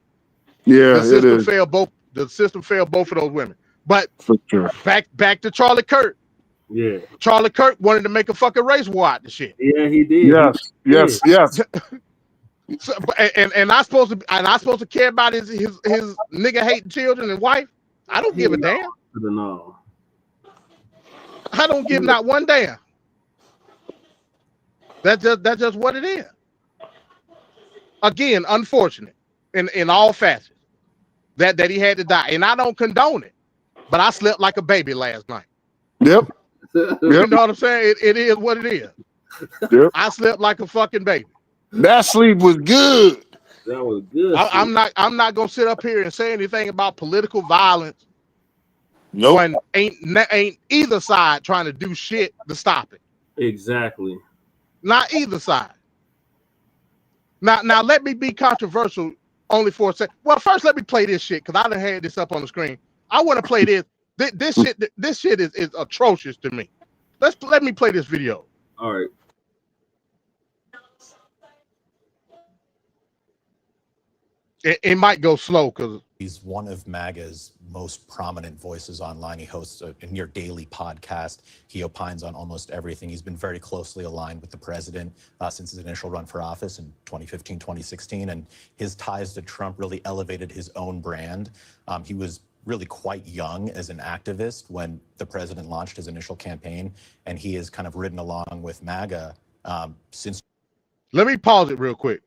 Yeah, the system failed both of those women. But for sure. Back to Charlie Kirk. Yeah. Charlie Kirk wanted to make a fucking race war out of the shit. Yeah, he did. Yes. So, and I supposed to care about his nigga hating children and wife? I don't give a damn. No. I don't give not one damn. That's just what it is. Again, unfortunate in all facets that he had to die, and I don't condone it. But I slept like a baby last night. Yep. You know what I'm saying? It is what it is. Yep. I slept like a fucking baby. That sleep was good. That was good. I'm not gonna sit up here and say anything about political violence. Nope. When ain't either side trying to do shit to stop it. Exactly. Not either side. Now let me be controversial only for a second. Well, first let me play this shit because I done had this up on the screen. I want to play this. This shit is atrocious to me. Let me play this video. All right. It might go slow because he's one of MAGA's most prominent voices online. He hosts a near daily podcast. He opines on almost everything. He's been very closely aligned with the president since his initial run for office in 2015, 2016. And his ties to Trump really elevated his own brand. He was really quite young as an activist when the president launched his initial campaign. And he has kind of ridden along with MAGA since. Let me pause it real quick.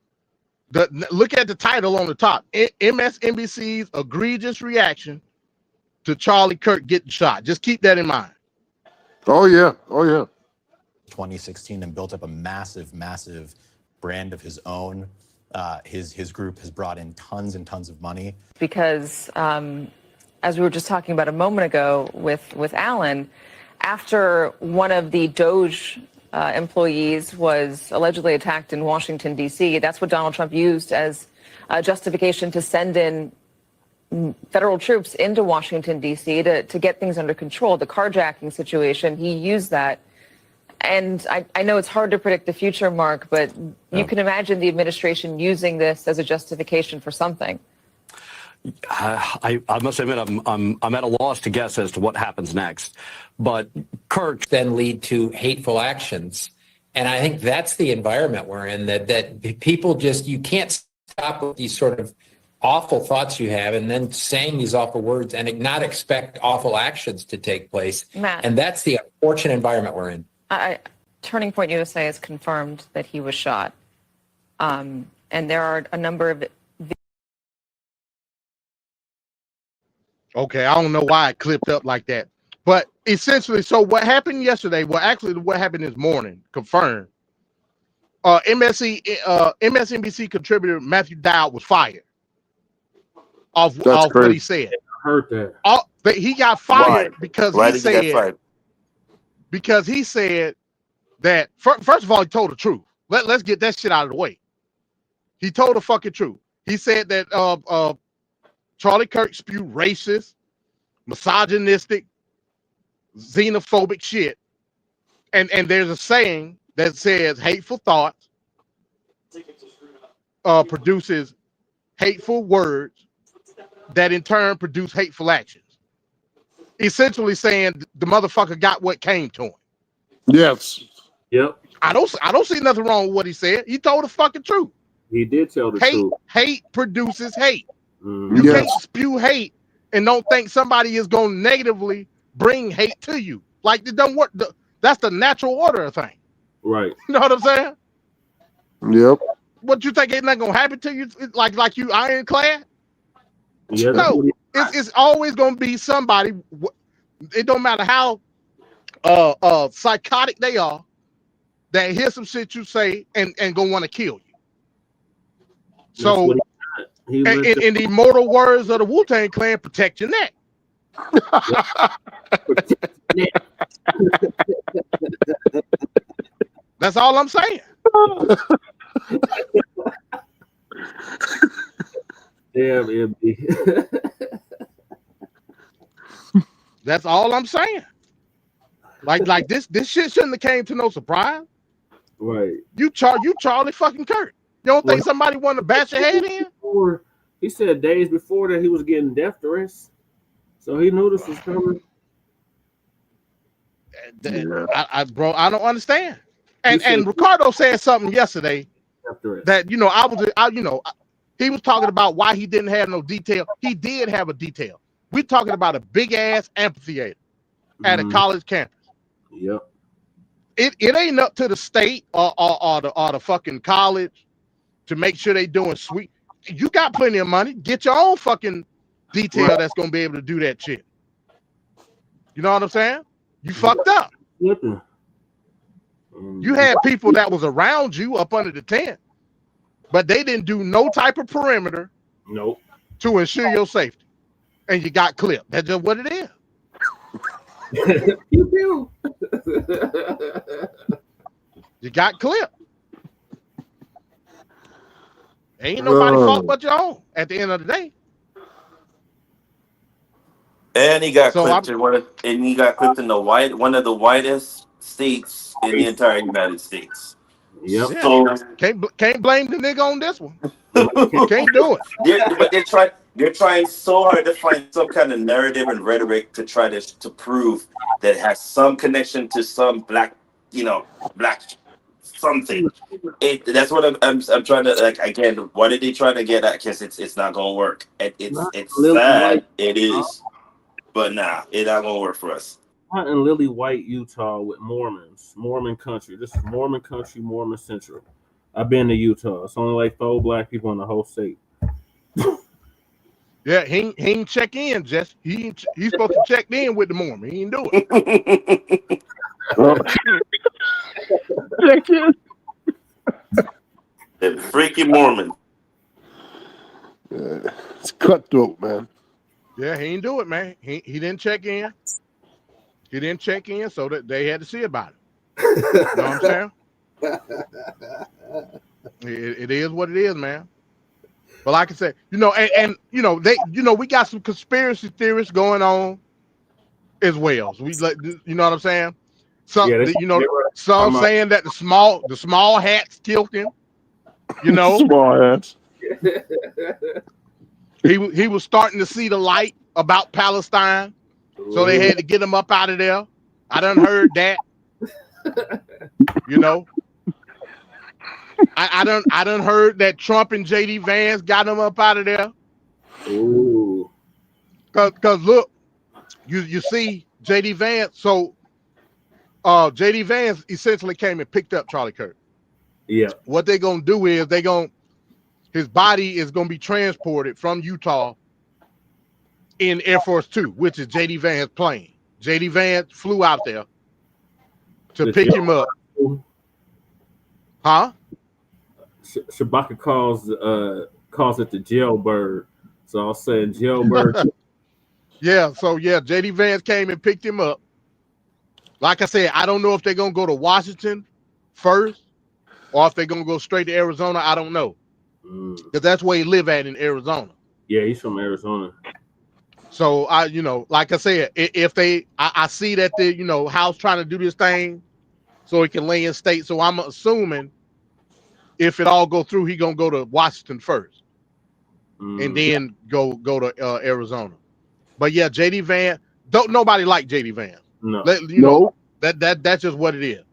Look at the title on the top. MSNBC's egregious reaction to Charlie Kirk getting shot. Just keep that in mind. Oh yeah. 2016 and built up a massive brand of his own. His group has brought in tons and tons of money. Because as we were just talking about a moment ago with Alan, after one of the Doge employees was allegedly attacked in Washington, D.C. That's what Donald Trump used as justification to send in federal troops into Washington, D.C. to get things under control. The carjacking situation, he used that. And I know it's hard to predict the future, Mark, but you can imagine the administration using this as a justification for something. I must admit, I'm at a loss to guess as to what happens next. But Kirk then lead to hateful actions, and I think that's the environment we're in. That people just, you can't stop with these sort of awful thoughts you have and then saying these awful words and not expect awful actions to take place. Matt. And that's the unfortunate environment we're in. Turning Point USA has confirmed that he was shot. And there are a number of... Okay, I don't know why it clipped up like that. But essentially, so what happened yesterday, well, actually what happened this morning, confirmed. MSNBC contributor Matthew Dowd was fired off what he said. I heard that. He got fired because Why he did he get fired? Because he said that first of all, he told the truth. Let's get that shit out of the way. He told the fucking truth. He said that Charlie Kirk spewed racist, misogynistic, xenophobic shit. And there's a saying that says hateful thoughts produces hateful words that in turn produce hateful actions. Essentially saying the motherfucker got what came to him. Yes. Yep. I don't see nothing wrong with what he said. He told the fucking truth. He did tell the truth. Hate produces hate. Mm-hmm. You can't spew hate and don't think somebody is going to negatively bring hate to you. Like, it don't work. That's the natural order of things. Right. You know what I'm saying? Yep. What you think ain't not going to happen to you? Like you ironclad? Yeah, no, it's always going to be somebody. It don't matter how psychotic they are, that hear some shit you say and gonna want to kill you. So, in the immortal words of the Wu-Tang Clan, protect your neck. That's all I'm saying. Damn, MD. That's all I'm saying. Like this shit shouldn't have came to no surprise. Right. You Charlie fucking Kirk. You don't think somebody wanted to bash your head in? He said days before that he was getting death threats, so he knew this was coming. Bro, I don't understand. And Ricardo said something yesterday that he was talking about why he didn't have no detail. He did have a detail. We're talking about a big ass amphitheater at a college campus. Yep. It ain't up to the state or the fucking college to make sure they doing sweet. You got plenty of money. Get your own fucking detail that's gonna be able to do that shit. You know what I'm saying? You fucked up. You had people that was around you up under the tent, but they didn't do no type of perimeter. Nope. To ensure your safety, and you got clipped. That's just what it is. You got clipped. Ain't nobody fault but your own at the end of the day. And he got clipped in one of the whitest states in the entire United States. Yep. Yeah. So Can't blame the nigga on this one. Can't do it. But they're trying so hard to find some kind of narrative and rhetoric to try to prove that it has some connection to some black something. That's what I'm trying to, like, again. What are they trying to get at? Because it's not gonna work. It's sad. It is, but nah, it's not gonna work for us. Not in Lily White, Utah, with Mormons, Mormon country. This is Mormon country, Mormon central. I've been to Utah. It's only like 4 black people in the whole state. Yeah, he ain't check in, Jess. He's supposed to check in with the Mormon. He ain't do it. Check in. The freaky Mormon. It's cutthroat, man. Yeah, he ain't do it, man. He didn't check in. He didn't check in, so that they had to see about it. You know what I'm saying? It is what it is, man. But like I said, we got some conspiracy theories going on as well. So you know what I'm saying? Some saying that the small hats killed him. You know, small hats. He was starting to see the light about Palestine, so they had to get him up out of there. I done heard that. You know, I done heard that Trump and JD Vance got him up out of there. Ooh. Cause look, you see JD Vance. So JD Vance essentially came and picked up Charlie Kirk. Yeah. What they're gonna do is his body is gonna be transported from Utah in Air Force Two, which is JD Vance's plane. JD Vance flew out there to pick him up. Huh? Shabaka calls it the jailbird. So I'll say jailbird. Yeah, so yeah, JD Vance came and picked him up. Like I said, I don't know if they're gonna go to Washington first or if they're gonna go straight to Arizona. I don't know. Because that's where he live at in Arizona. Yeah, he's from Arizona. So like I said, if I see that the House trying to do this thing so he can lay in state. So I'm assuming if it all go through, he gonna go to Washington first, and then go to Arizona. But yeah, JD Vance, don't nobody like JD Vance. No, that's just what it is.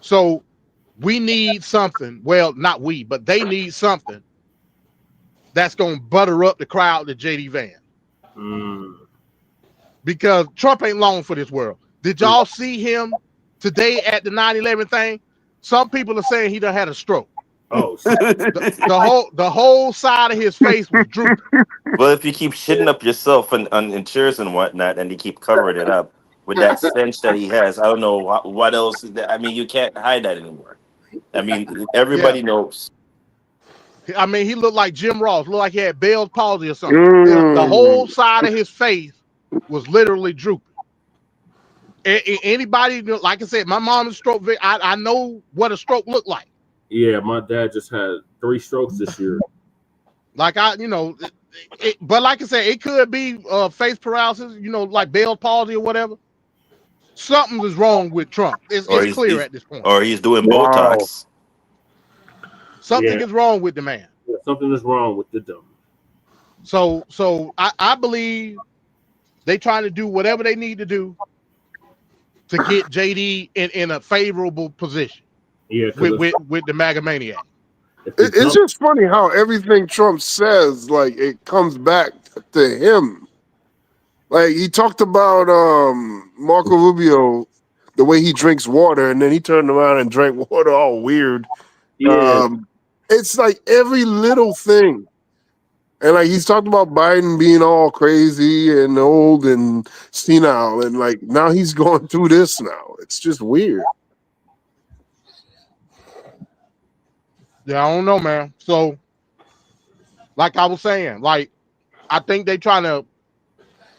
So we need something. Well, not we, but they need something that's gonna butter up the crowd to JD Vance. Because Trump ain't long for this world. Did y'all see him today at the 9/11 thing? Some people are saying he done had a stroke. Oh, the whole side of his face was drooping. Well, if you keep shitting up yourself in chairs and whatnot, and you keep covering it up with that stench that he has, I don't know what else. I mean, you can't hide that anymore. I mean, everybody knows. I mean, he looked like Jim Ross. Looked like he had Bell's palsy or something. The whole side of his face was literally drooping. Anybody, like I said, my mom is stroke. I know what a stroke looked like. Yeah, my dad just had 3 strokes this year. Like but like I said, it could be face paralysis, like Bell's palsy or whatever. Something is wrong with Trump. It's clear at this point. Or he's doing Botox. Something is wrong with the man. Yeah, something is wrong with the dumb. So I believe they trying to do whatever they need to do to get JD in a favorable position. Yeah, with the MAGA maniac. It's just funny how everything Trump says, like, it comes back to him. Like, he talked about Marco Rubio, the way he drinks water, and then he turned around and drank water all weird. Yeah. It's like every little thing. And like he's talked about Biden being all crazy and old and senile, and like now he's going through this now. It's just weird. Yeah, I don't know, man. So, like I was saying, like I think they trying to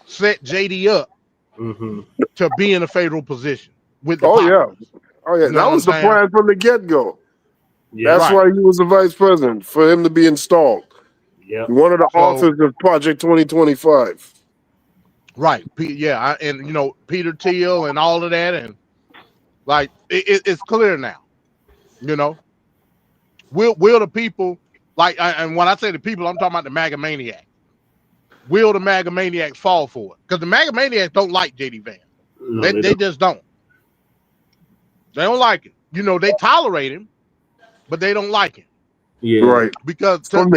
set JD up to be in a favorable position with the that was the plan from the get-go. Yeah, that's why he was the vice president, for him to be installed. Yeah, one of the authors of Project 2025. Right. And Peter Thiel and all of that, and like it's clear now. Will the people and when I say the people, I'm talking about the MAGA maniac. Will the MAGA maniacs fall for it? Because the MAGA maniacs don't like JD Vance. No, they just don't. They don't like him. They tolerate him, but they don't like him. Yeah, right. Because in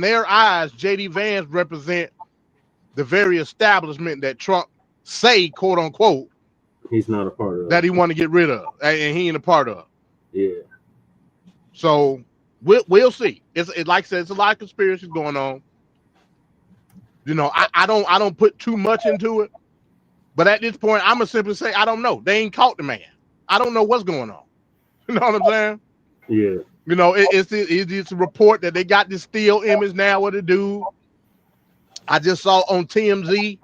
their eyes, JD Vance represent the very establishment that Trump say, quote unquote, he's not a part of, that he want to get rid of, and he ain't a part of. Yeah. So we'll see. It's like I said, it's a lot of conspiracies going on. I don't put too much into it, but at this point, I'm gonna simply say I don't know. They ain't caught the man. I don't know what's going on. You know what I'm saying? Yeah. It's a report that they got this still image now of the dude. I just saw on TMZ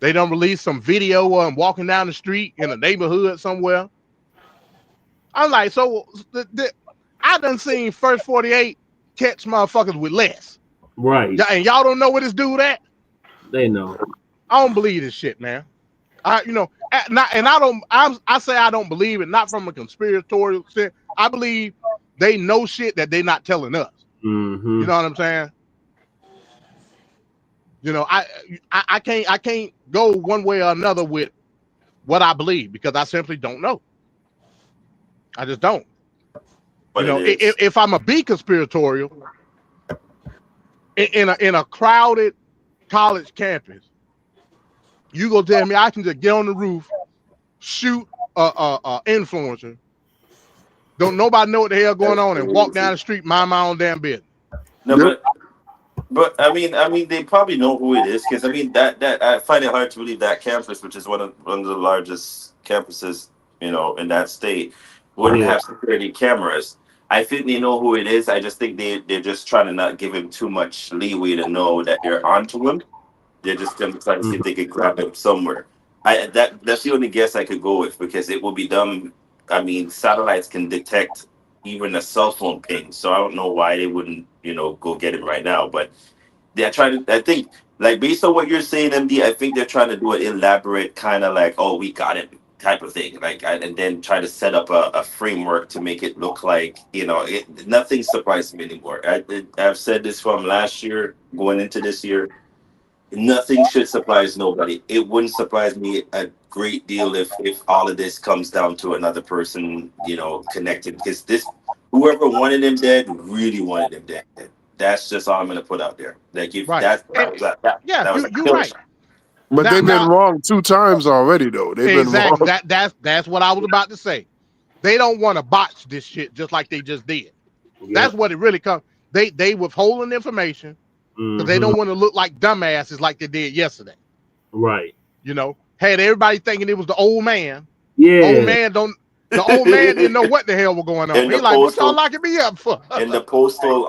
they done released some video of him walking down the street in a neighborhood somewhere. I'm like, so I done seen First 48 catch motherfuckers with less. Right. And y'all don't know where this dude at? They know. I don't believe this shit, man. I say I don't believe it, not from a conspiratorial sense. I believe they know shit that they're not telling us. Mm-hmm. You know what I'm saying? I can't go one way or another with what I believe because I simply don't know. I just don't. But if I'm a be conspiratorial, in a crowded college campus, you go tell me I can just get on the roof, shoot a influencer, don't nobody know what the hell going on, and walk down the street, mind my own damn business. No, but I mean, they probably know who it is because I mean that I find it hard to believe that campus, which is one of the largest campuses, in that state, wouldn't have security cameras. I think they know who it is. I just think they're just trying to not give him too much leeway to know that they're onto him. They're just going to try to see if they can grab him somewhere. That's the only guess I could go with because it will be dumb. I mean, satellites can detect even a cell phone ping, so I don't know why they wouldn't, go get him right now. But they're trying to. I think, like based on what you're saying, MD, I think they're trying to do an elaborate kind of like, oh, we got it type of thing, like, and then try to set up a framework to make it look like, nothing surprises me anymore. I've said this from last year going into this year. Nothing should surprise nobody. It wouldn't surprise me a great deal if all of this comes down to another person, connected. Because whoever wanted him dead really wanted him dead. That's just all I'm gonna put out there. Like if Right. that was a You're killer. right. But they've been wrong 2 times already, though. They've been Exactly. wrong. That's what I was about to say. They don't want to botch this shit just like they just did. That's what it really comes. They withholding information because they don't want to look like dumbasses like they did yesterday. Right. Had everybody thinking it was the old man. Yeah. The old man didn't know what the hell was going on. And He the like, what y'all postal, locking me up for? and the postal,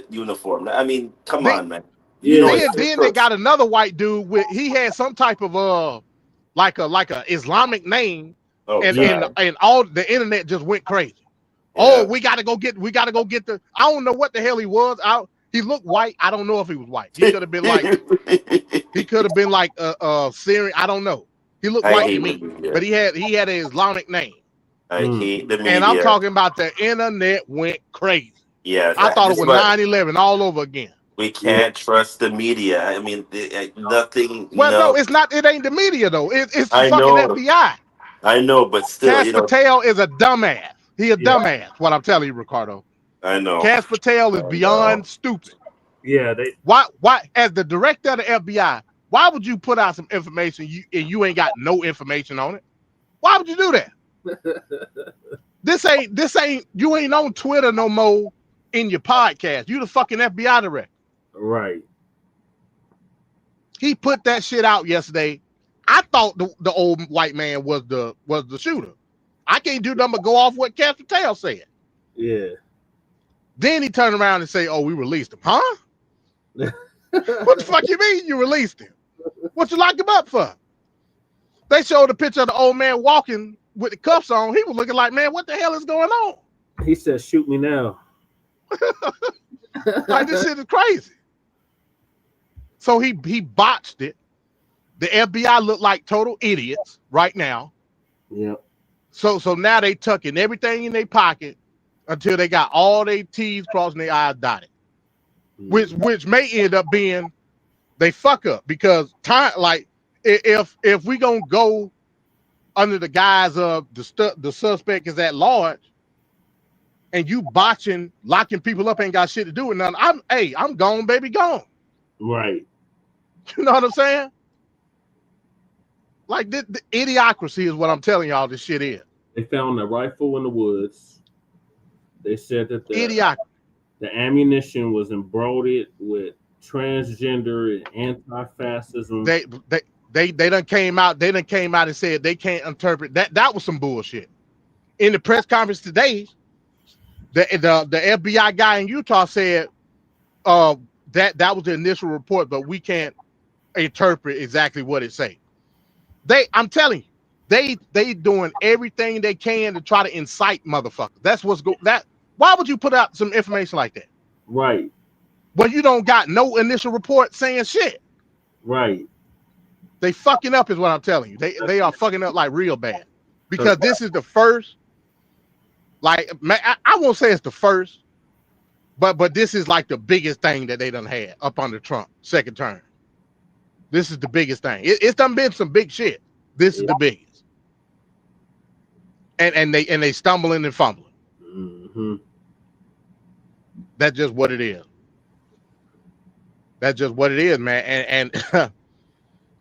uniform. I mean, come on, man. Then they got another white dude with he had some type of like a Islamic name, and all the internet just went crazy. Oh, we gotta go get the. I don't know what the hell he was. He looked white. I don't know if he was white. He could have been like a Syrian. I don't know. He looked white to me, but he had an Islamic name. I hate the media. And I'm talking about the internet went crazy. Yeah, I thought it was 9/11 all over again. We can't trust the media. I mean, nothing. Well, no, it's not. It ain't the media though. It's the I fucking know. FBI. I know, but still, Cass Patel is a dumbass. He a dumbass. What I'm telling you, Ricardo. I know. Cass Patel is beyond stupid. Yeah. Why? As the director of the FBI, why would you put out some information and you ain't got no information on it? Why would you do that? This ain't. You ain't on Twitter no more in your podcast. You the fucking FBI director. Right. He put that shit out yesterday. I thought the old white man was the shooter. I can't do nothing but go off what Cass Patel said. Yeah. Then he turned around and say, "Oh, we released him, huh? What the fuck you mean you released him? What you locked him up for?" They showed a picture of the old man walking with the cuffs on. He was looking like, man, what the hell is going on? He said, "Shoot me now." Like, this shit is crazy. So he botched it. The FBI look like total idiots right now. Yeah. So now they tucking everything in their pocket until they got all their T's crossed and their I's dotted. Which may end up being they fuck up because time, like if we gonna go under the guise of the suspect is at large and you botching, locking people up ain't got shit to do with nothing. I'm gone, baby, gone. Right. You know what I'm saying? Like the idiocracy is what I'm telling y'all this shit is. They found a rifle in the woods. They said that Idiocracy. The ammunition was embroidered with transgender and anti-fascism. They done came out and said they can't interpret that. That was some bullshit. In the press conference today, the FBI guy in Utah said that was the initial report, but we can't interpret exactly what it say. I'm telling you, they doing everything they can to try to incite motherfuckers. That's what's why would you put out some information like that? Right. Well, you don't got no initial report saying shit. Right. They fucking up is what I'm telling you. They are fucking up like real bad. Because this is the first, like, I won't say it's the first, but this is like the biggest thing that they done had up under Trump second term. This is the biggest thing. It's done been some big shit. This is the biggest. And they stumbling and fumbling. Mm-hmm. That's just what it is. That's just what it is, man. And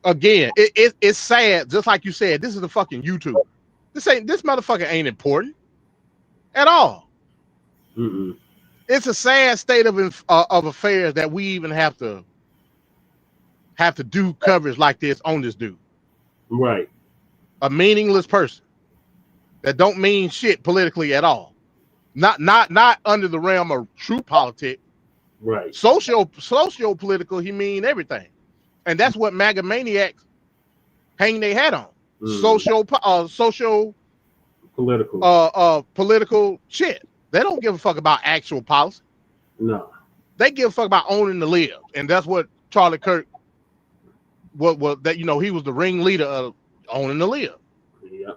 again, it's sad. Just like you said, this is a fucking YouTuber. This motherfucker ain't important at all. Mm-mm. It's a sad state of affairs that we even have to do coverage like this on this dude. Right. A meaningless person that don't mean shit politically at all. Not under the realm of true politics. Right. Socio political, he mean everything. And that's what MAGA maniacs hang their hat on. Social political shit. They don't give a fuck about actual policy. No. They give a fuck about owning the live. And that's what Charlie Kirk that he was the ringleader of owning the live. Yeah.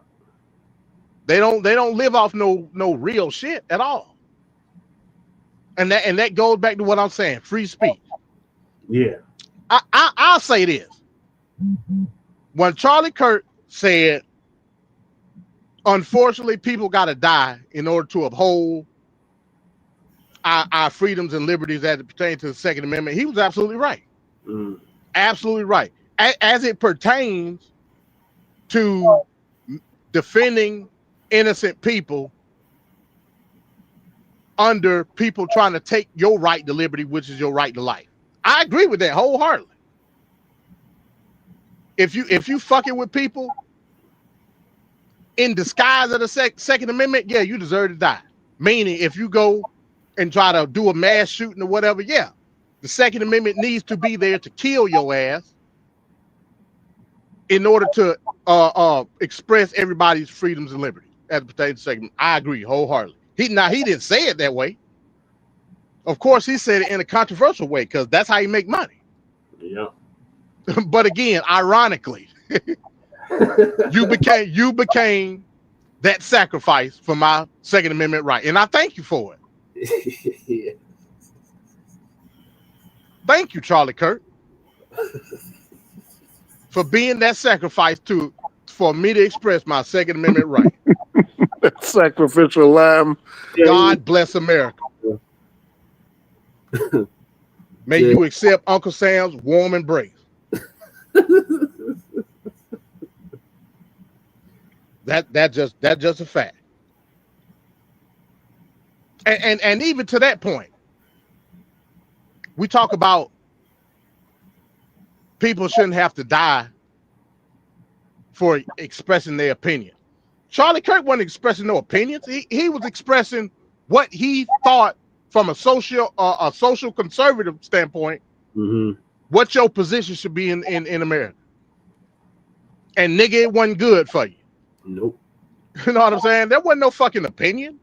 They don't live off no real shit at all. And that goes back to what I'm saying, free speech. Yeah. I'll say this. When Charlie Kirk said, unfortunately, people got to die in order to uphold our freedoms and liberties as it pertains to the Second Amendment, he was absolutely right. Absolutely right. As it pertains to defending innocent people under people trying to take your right to liberty, which is your right to life. I agree with that wholeheartedly. If you fucking with people in disguise of the Second Amendment, yeah, you deserve to die. Meaning, if you go and try to do a mass shooting or whatever, yeah, the Second Amendment needs to be there to kill your ass in order to express everybody's freedoms and liberties as it pertains to Second. I agree wholeheartedly. He didn't say it that way. Of course, he said it in a controversial way because that's how he make money. Yeah. But again, ironically, you became that sacrifice for my Second Amendment right, and I thank you for it. Yeah. Thank you, Charlie Kirk, for being that sacrifice for me to express my Second Amendment right. That sacrificial lamb. God bless America. May you accept Uncle Sam's warm embrace. That's just a fact. And even to that point, we talk about people shouldn't have to die for expressing their opinion. Charlie Kirk wasn't expressing no opinions. He was expressing what he thought from a social conservative standpoint, what your position should be in America. And nigga, it wasn't good for you. Nope. You know what I'm saying? There wasn't no fucking opinion.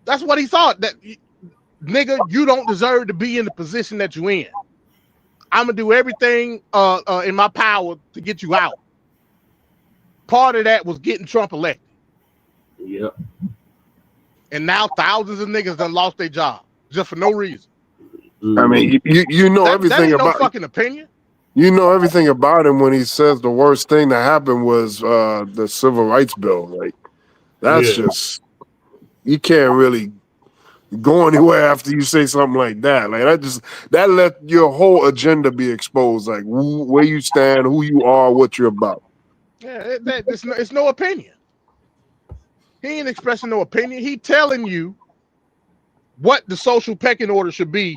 That's what he thought. That nigga, you don't deserve to be in the position that you in. I'm gonna do everything in my power to get you out. Part of that was getting Trump elected. Yep. And now thousands of niggas done lost their job just for no reason. I mean, you know everything that ain't about no fucking opinion. You know everything about him when he says the worst thing that happened was the Civil Rights Bill. Like that's just, you can't really go anywhere after you say something like that. Like that let your whole agenda be exposed. Like where you stand, who you are, what you're about. Yeah, it's no opinion. He ain't expressing no opinion. He telling you what the social pecking order should be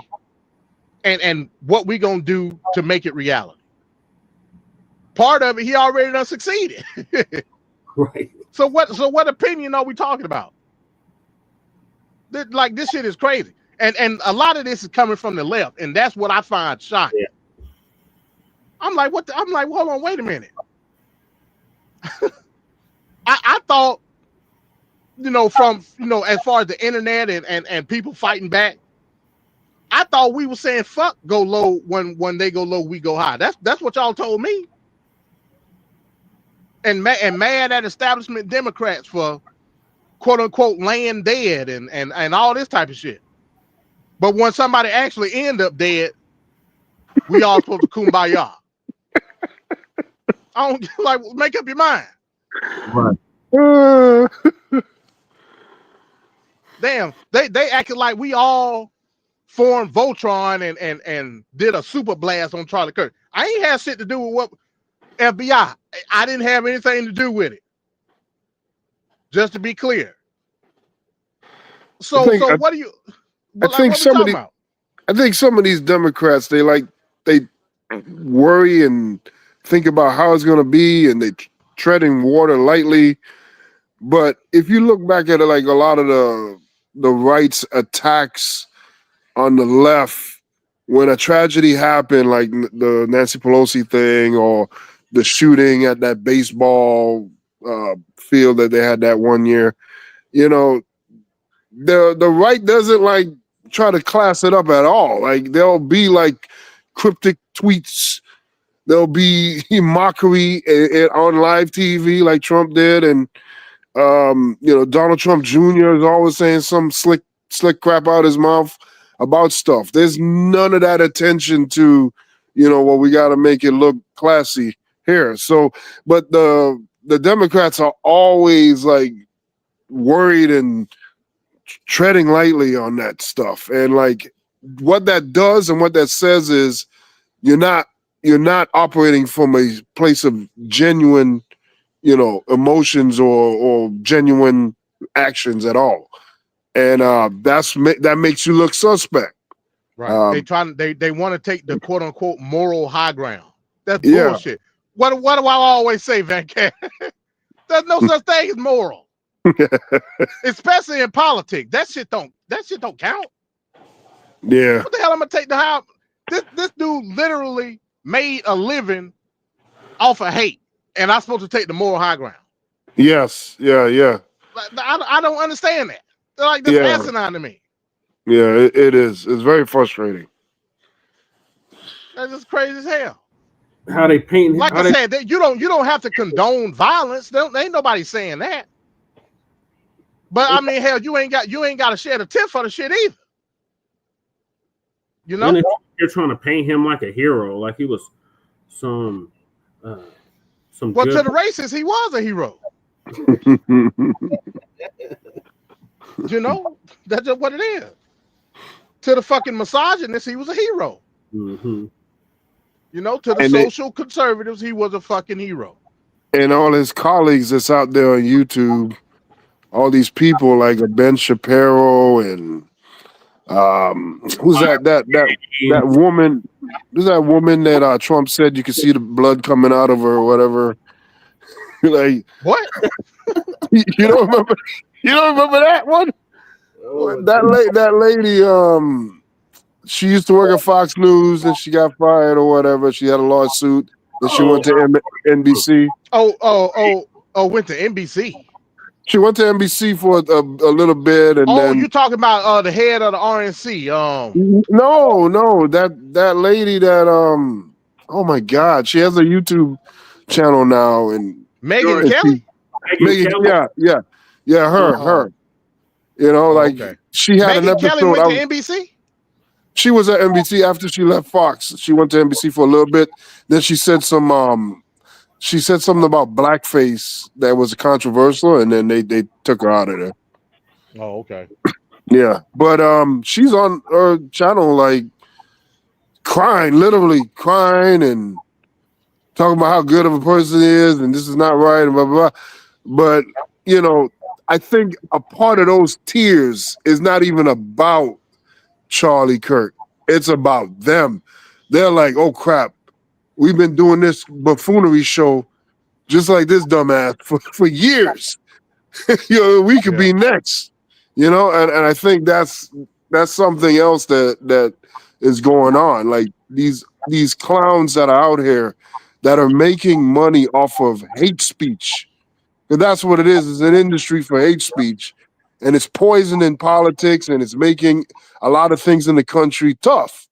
and what we gonna do to make it reality. Part of it, he already done succeeded. Right. So what opinion are we talking about? Like, this shit is crazy. And a lot of this is coming from the left, and that's what I find shocking. Yeah. I'm like, hold on, wait a minute. I thought, from as far as the internet and people fighting back, I thought we were saying fuck go low when they go low, we go high. That's what y'all told me. And mad at establishment Democrats for quote unquote laying dead and all this type of shit. But when somebody actually end up dead, we all supposed to kumbaya. I don't like, make up your mind. Right. Damn, they acted like we all formed Voltron and did a super blast on Charlie Kirk. I ain't had shit to do with what FBI. I didn't have anything to do with it. Just to be clear. So what do you? What we talking about? I think some of these Democrats they worry and think about how it's going to be, and they treading water lightly. But if you look back at it, like a lot of the right's attacks on the left, when a tragedy happened, like the Nancy Pelosi thing or the shooting at that baseball field that they had that one year, you know, the right doesn't like try to class it up at all. Like there'll be like cryptic tweets, there'll be mockery on live TV like Trump did, and Donald Trump Jr. is always saying some slick crap out his mouth about stuff. There's none of that attention to, well, we got to make it look classy here. So, but the Democrats are always like worried and treading lightly on that stuff. And like what that does and what that says is you're not operating from a place of genuine, emotions or genuine actions at all. And that makes you look suspect. Right. They want to take the quote unquote moral high ground. That's bullshit. What do I always say, Van Cat? There's no such thing as moral. Especially in politics. That shit don't count. Yeah. What the hell I'm gonna take the high? This dude literally made a living off of hate, and I'm supposed to take the moral high ground. Yes. Yeah. I don't understand that. They're like, this is asinine to me. Yeah, it is. It's very frustrating. That's just crazy as hell. How they paint? Like I said, you don't have to condone violence. Ain't nobody saying that. But I mean, hell, you ain't got to shed a tear for the shit either. You know, and they're trying to paint him like a hero, like he was some. Well, to the racists, he was a hero. That's just what it is. To the fucking misogynists, he was a hero. Mm-hmm. To the social conservatives, he was a fucking hero. And all his colleagues that's out there on YouTube, all these people like Ben Shapiro and who's that woman? Who's that woman that Trump said you could see the blood coming out of her or whatever? Like what? You don't remember? You don't remember that one? That lady, she used to work at Fox News and she got fired or whatever. She had a lawsuit and she went to NBC. Went to NBC. She went to NBC for a little bit, and then you talking about the head of the RNC? No, that lady that oh my God, she has a YouTube channel now, and Megan Kelly. Her. Okay. She had Megan an episode. Kelly went to NBC. She was at NBC after she left Fox. She went to NBC for a little bit. Then she said something about blackface that was controversial, and then they took her out of there. Oh, okay. Yeah, but she's on her channel like literally crying and talking about how good of a person he is, and this is not right, and blah blah blah. But I think a part of those tears is not even about Charlie Kirk. It's about them. They're like, oh crap, we've been doing this buffoonery show just like this dumbass for years. We could be next. And I think that's something else that is going on. Like these clowns that are out here that are making money off of hate speech. And that's what it is. It's an industry for hate speech. And it's poisoning politics, and it's making a lot of things in the country tough.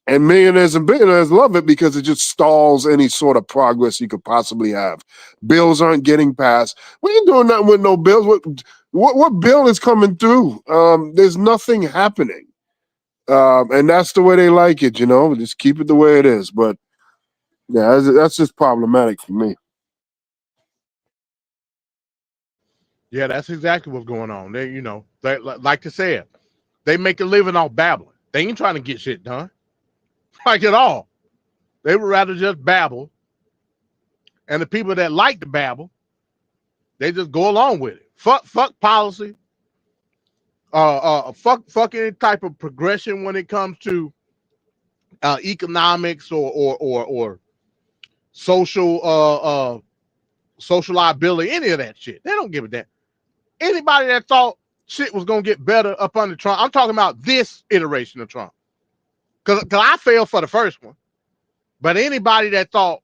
And millionaires and billionaires love it because it just stalls any sort of progress you could possibly have. Bills aren't getting passed. We ain't doing nothing with no bills. What bill is coming through? There's nothing happening. And that's the way they like it, Just keep it the way it is. But yeah, that's just problematic for me. Yeah, that's exactly what's going on. They, like I said, they make a living off babbling. They ain't trying to get shit done, like at all. They would rather just babble. And the people that like to babble, they just go along with it. Fuck policy. Fuck any type of progression when it comes to economics or social social liability, any of that shit. They don't give a damn. Anybody that thought shit was gonna get better up under Trump, I'm talking about this iteration of Trump. Cause I failed for the first one. But anybody that thought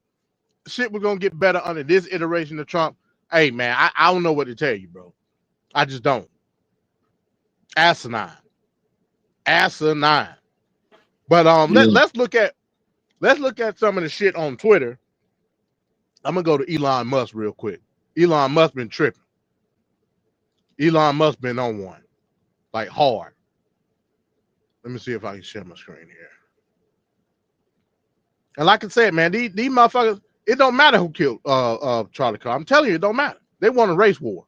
shit was gonna get better under this iteration of Trump, hey man, I don't know what to tell you, bro. I just don't. Asinine. But let's look at some of the shit on Twitter. I'm gonna go to Elon Musk real quick. Elon Musk been tripping. Elon Musk been on one, like hard. Let me see if I can share my screen here. And like I said, man, these motherfuckers, it don't matter who killed Charlie Kirk. I'm telling you, it don't matter. They want a race war.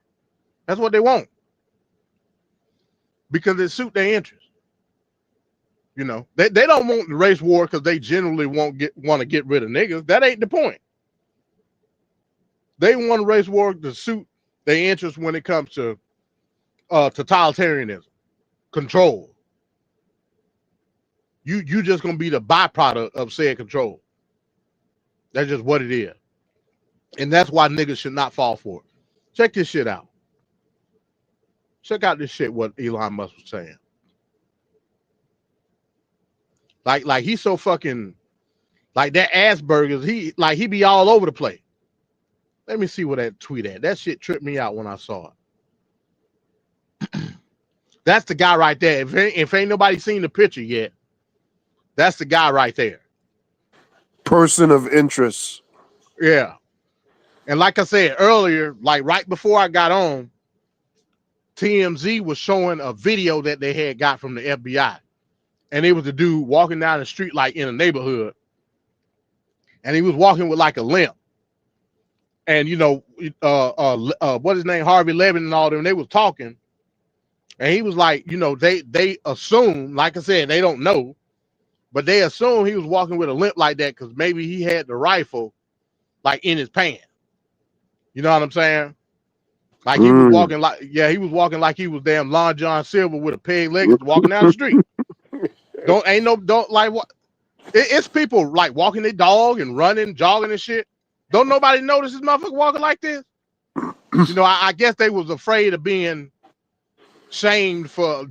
That's what they want. Because it suit their interest. You know, they don't want the race war because they generally want to get rid of niggas. That ain't the point. They want a race war to suit their interest when it comes to totalitarianism, control. You just gonna be the byproduct of said control. That's just what it is. And that's why niggas should not fall for it. Check this shit out. Check out this shit what Elon Musk was saying. Like he's so fucking like that Asperger's, he be all over the place. Let me see what that tweet at. That shit tripped me out when I saw it. That's the guy right there. If ain't nobody seen the picture yet, that's the guy right there. Person of interest. Yeah. And like I said earlier, like right before I got on, TMZ was showing a video that they had got from the FBI. And it was a dude walking down the street like in a neighborhood. And he was walking with like a limp. And you know, what his name, Harvey Levin and all them, they was talking. And he was like, you know, they assume, like I said, they don't know, but they assume he was walking with a limp like that because maybe he had the rifle like in his pants. You know what I'm saying? Like he was walking like, yeah, he was walking like he was damn Lon John Silver with a peg leg walking down the street. Don't like what? It's people like walking their dog and running, jogging and shit. Don't nobody notice this motherfucker walking like this? You know, I guess they was afraid of being shamed for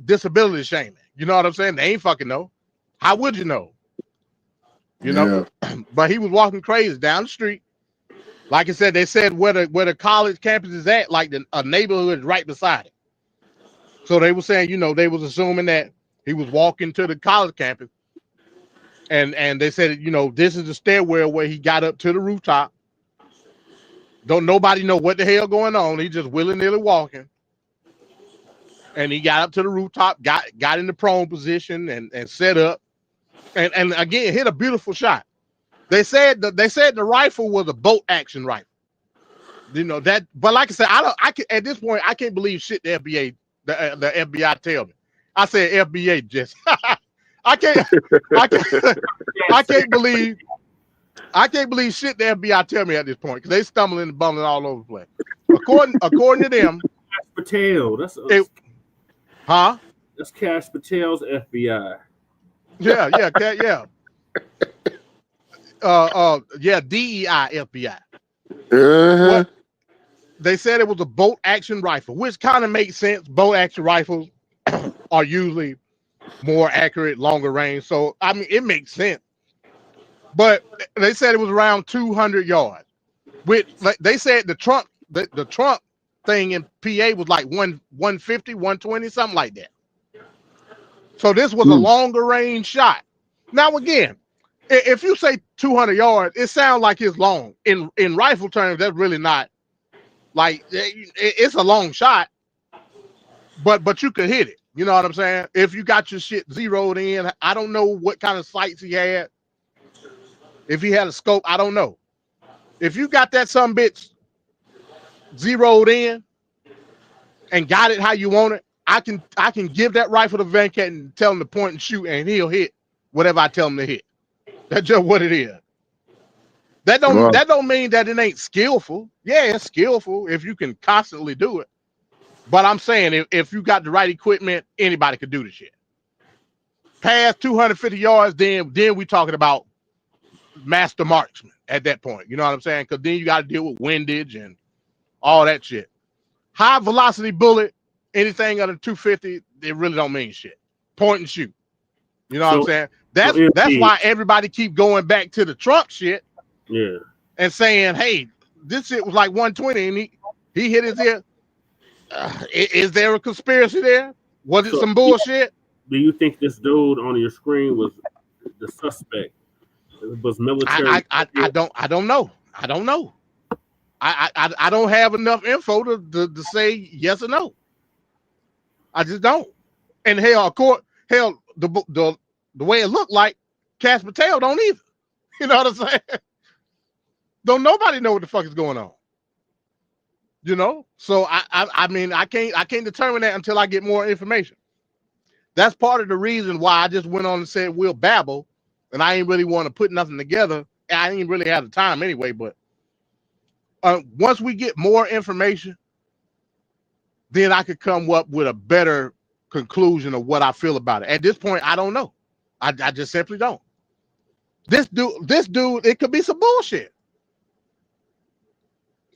disability shaming. You know what I'm saying? They ain't fucking know. How would you know? You know? But he was walking crazy down the street. Like I said, they said where the college campus is at, like a neighborhood is right beside it. So they were saying, you know, they was assuming that he was walking to the college campus. And they said, you know, this is the stairwell where he got up to the rooftop. Don't nobody know what the hell going on. He just willy-nilly walking. And he got up to the rooftop, got in the prone position and set up. And again, hit a beautiful shot. They said the rifle was a bolt action rifle. You know that, but like I said, at this point I can't believe shit the FBI tell me. I said FBA just I can't believe shit the FBI tell me at this point because they stumbling and bumbling all over the place. According to them, Patel. That's Cash Patel's FBI. Yeah. DEI FBI. Well, they said it was a bolt action rifle, which kind of makes sense. Bolt action rifles are usually more accurate, longer range. So I mean, it makes sense. But they said it was around 200 yards. Which they said the Trump thing in PA was like 150, 120, something like that. So this was a longer range shot. Now again, if you say 200 yards, it sounds like it's long. In rifle terms, that's really not. Like it's a long shot, but you could hit it. You know what I'm saying? If you got your shit zeroed in, I don't know what kind of sights he had. If he had a scope, I don't know. If you got that some bitch zeroed in and got it how you want it, I can give that rifle to Van Cat and tell him to point and shoot, and he'll hit whatever I tell him to hit. That's just what it is. That don't mean that it ain't skillful. Yeah, it's skillful if you can constantly do it. But I'm saying if you got the right equipment, anybody could do the shit. Past 250 yards, then we talking about master marksman at that point. You know what I'm saying? Because then you got to deal with windage and all that shit. High velocity bullet, anything under 250, it really don't mean shit. Point and shoot. You know what I'm saying? That's why everybody keep going back to the Trump shit. Yeah. And saying, hey, this shit was like 120 and he hit his ear. Is there a conspiracy there? Was it some bullshit? Do you think this dude on your screen was the suspect? It was military. I don't know. I don't know. I don't have enough info to say yes or no. I just don't. And hell, the way it looked like, Cash Patel don't either. You know what I'm saying? Don't nobody know what the fuck is going on. You know? So I mean I can't determine that until I get more information. That's part of the reason why I just went on and said we'll babble, and I ain't really want to put nothing together. I ain't really have the time anyway, but once we get more information, then I could come up with a better conclusion of what I feel about it. At this point, I don't know. I just simply don't. This dude, it could be some bullshit.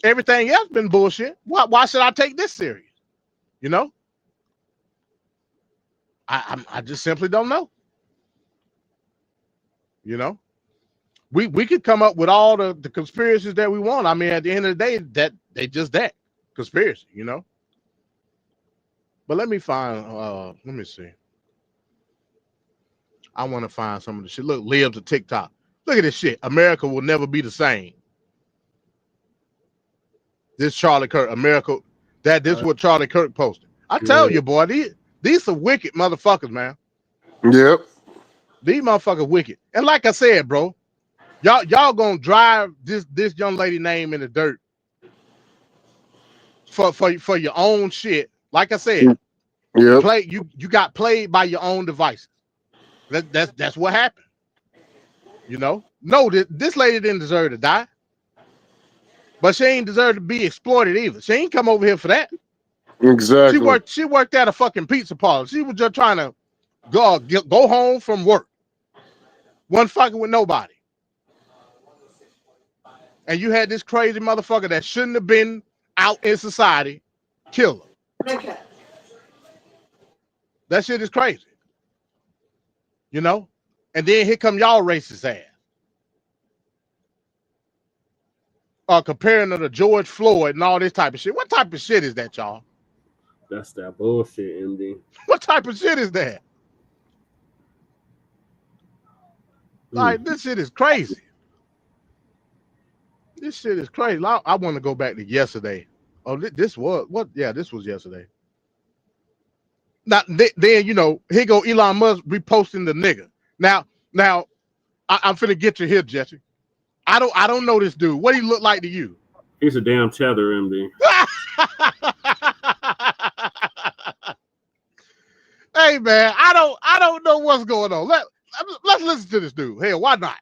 Everything else been bullshit. Why should I take this serious? You know? I just simply don't know. You know? We could come up with all the conspiracies that we want. I mean, at the end of the day, that they just that conspiracy, you know. But let me find. Let me see. I want to find some of the shit. Look, lives of TikTok. Look at this shit. America will never be the same. This Charlie Kirk. America. This is what Charlie Kirk posted. I tell you, boy, these are wicked motherfuckers, man. Yep. These motherfuckers wicked. And like I said, bro. Y'all gonna drive this young lady name in the dirt for your own shit. Like I said, you got played by your own devices. That's what happened. You know? No, this lady didn't deserve to die. But she ain't deserve to be exploited either. She ain't come over here for that. Exactly. She worked at a fucking pizza parlor. She was just trying to go home from work. Wasn't fucking with nobody. And you had this crazy motherfucker that shouldn't have been out in society kill her. Okay. That shit is crazy. You know? And then here come y'all racist ass. Comparing her to George Floyd and all this type of shit. What type of shit is that, y'all? That's that bullshit, MD. What type of shit is that? Like, this shit is crazy. This shit is crazy. I want to go back to yesterday. Oh, this was what? Yeah, this was yesterday. Now, then you know, here go Elon Musk reposting the nigga. Now, I'm finna get you here, Jesse. I don't know this dude. What he look like to you? He's a damn tether, MD. Hey man, I don't know what's going on. Let's listen to this dude. Hey, why not?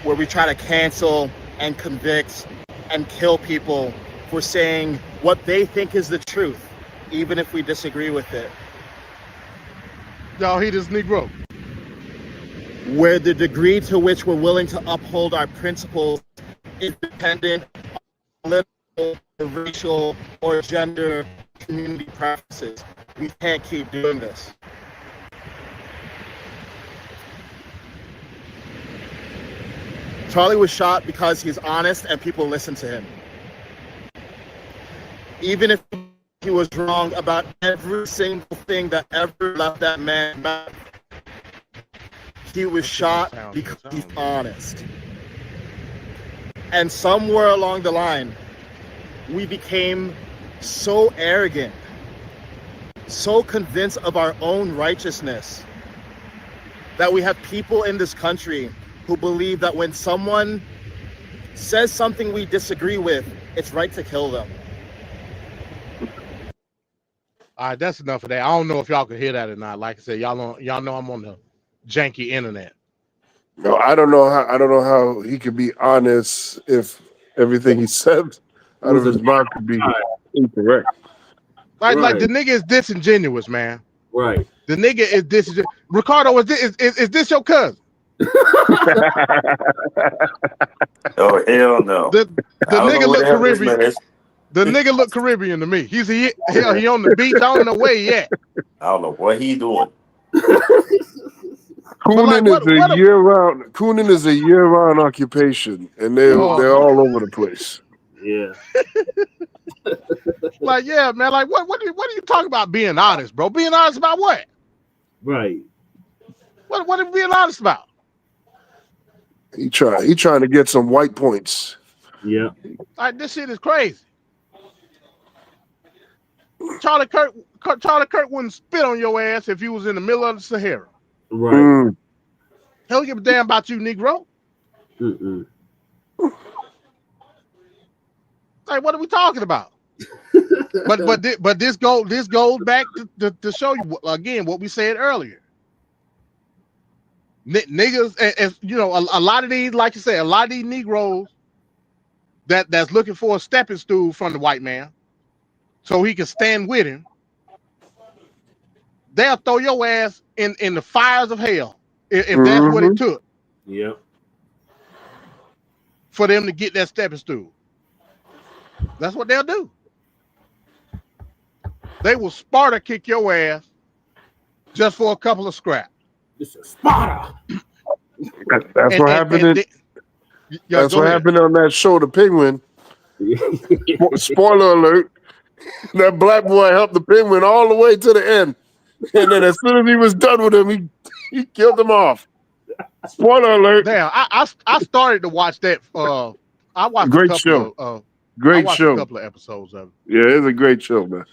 Where we try to cancel and convict and kill people for saying what they think is the truth, even if we disagree with it. Y'all, he this Negro. Where the degree to which we're willing to uphold our principles is dependent on political, racial, or gender community preferences. We can't keep doing this. Charlie was shot because he's honest and people listen to him. Even if he was wrong about every single thing that ever left that man's mouth, he was shot because he's honest. And somewhere along the line, we became so arrogant, so convinced of our own righteousness, that we have people in this country who believe that when someone says something we disagree with, it's right to kill them. All right, that's enough of that. I don't know if y'all can hear that or not. Like I said, y'all know I'm on the janky internet. No, I don't know how he could be honest if everything he said out of his mouth could be incorrect. Like the nigga is disingenuous, man. Right. The nigga is disingenuous. Ricardo, is this your cousin? Oh hell no! The I don't know nigga what the look hell this Caribbean. man is. The nigga look Caribbean to me. He on the beach. I don't know where he at. I don't know what he doing. Cooning is a year-round occupation, and they're all over the place. Yeah. Like, yeah, man. Like, what are you talking about being honest, bro? Being honest about what? Right. What are you being honest about? He trying to get some white points. Yeah. Like, this shit is crazy. Charlie Kirk wouldn't spit on your ass if you was in the middle of the Sahara. Right. He don't give a damn about you, Negro. Mm-mm. Like, what are we talking about? but this goes back to show you again what we said earlier. Niggas, as you know, a lot of these, like you said, a lot of these Negroes that's looking for a stepping stool from the white man, so he can stand with him. They'll throw your ass in the fires of hell if that's what it took. Yep. For them to get that stepping stool. That's what they'll do. They will Sparta kick your ass just for a couple of scraps. It's a Sparta. That's what happened. That's what happened on that show, The Penguin. Spoiler alert: that black boy helped the penguin all the way to the end, and then as soon as he was done with him, he killed him off. Spoiler alert! Damn, I started to watch that. I watched Great a couple show. of Great I watched show. a couple of episodes of it. Yeah, it's a great show, man.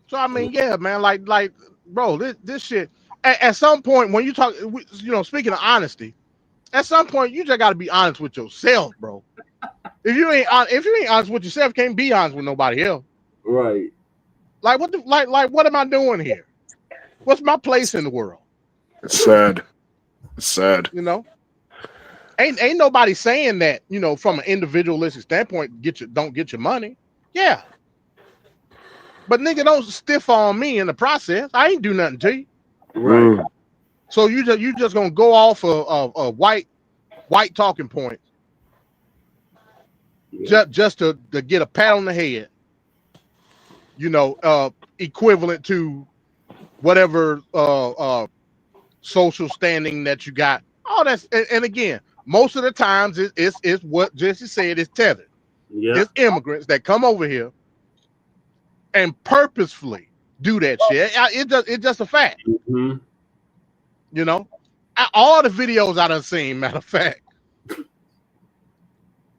So I mean, yeah, man, like, bro, this shit. At some point, when you talk, you know, speaking of honesty, at some point you just got to be honest with yourself, bro. If you ain't honest with yourself, you can't be honest with nobody else. Right. Like what am I doing here? What's my place in the world? It's sad. It's sad. You know, ain't nobody saying that, you know, from an individualistic standpoint, don't get your money. Yeah. But nigga, don't stiff on me in the process. I ain't do nothing to you. Right. So you just gonna go off of white talking points, just to get a pat on the head, you know, equivalent to whatever social standing that you got. Oh, that's and again, most of the times it's what Jesse said is tethered. Yeah. It's immigrants that come over here and purposefully do that shit. It's just a fact. Mm-hmm. You know, all the videos I done seen, matter of fact,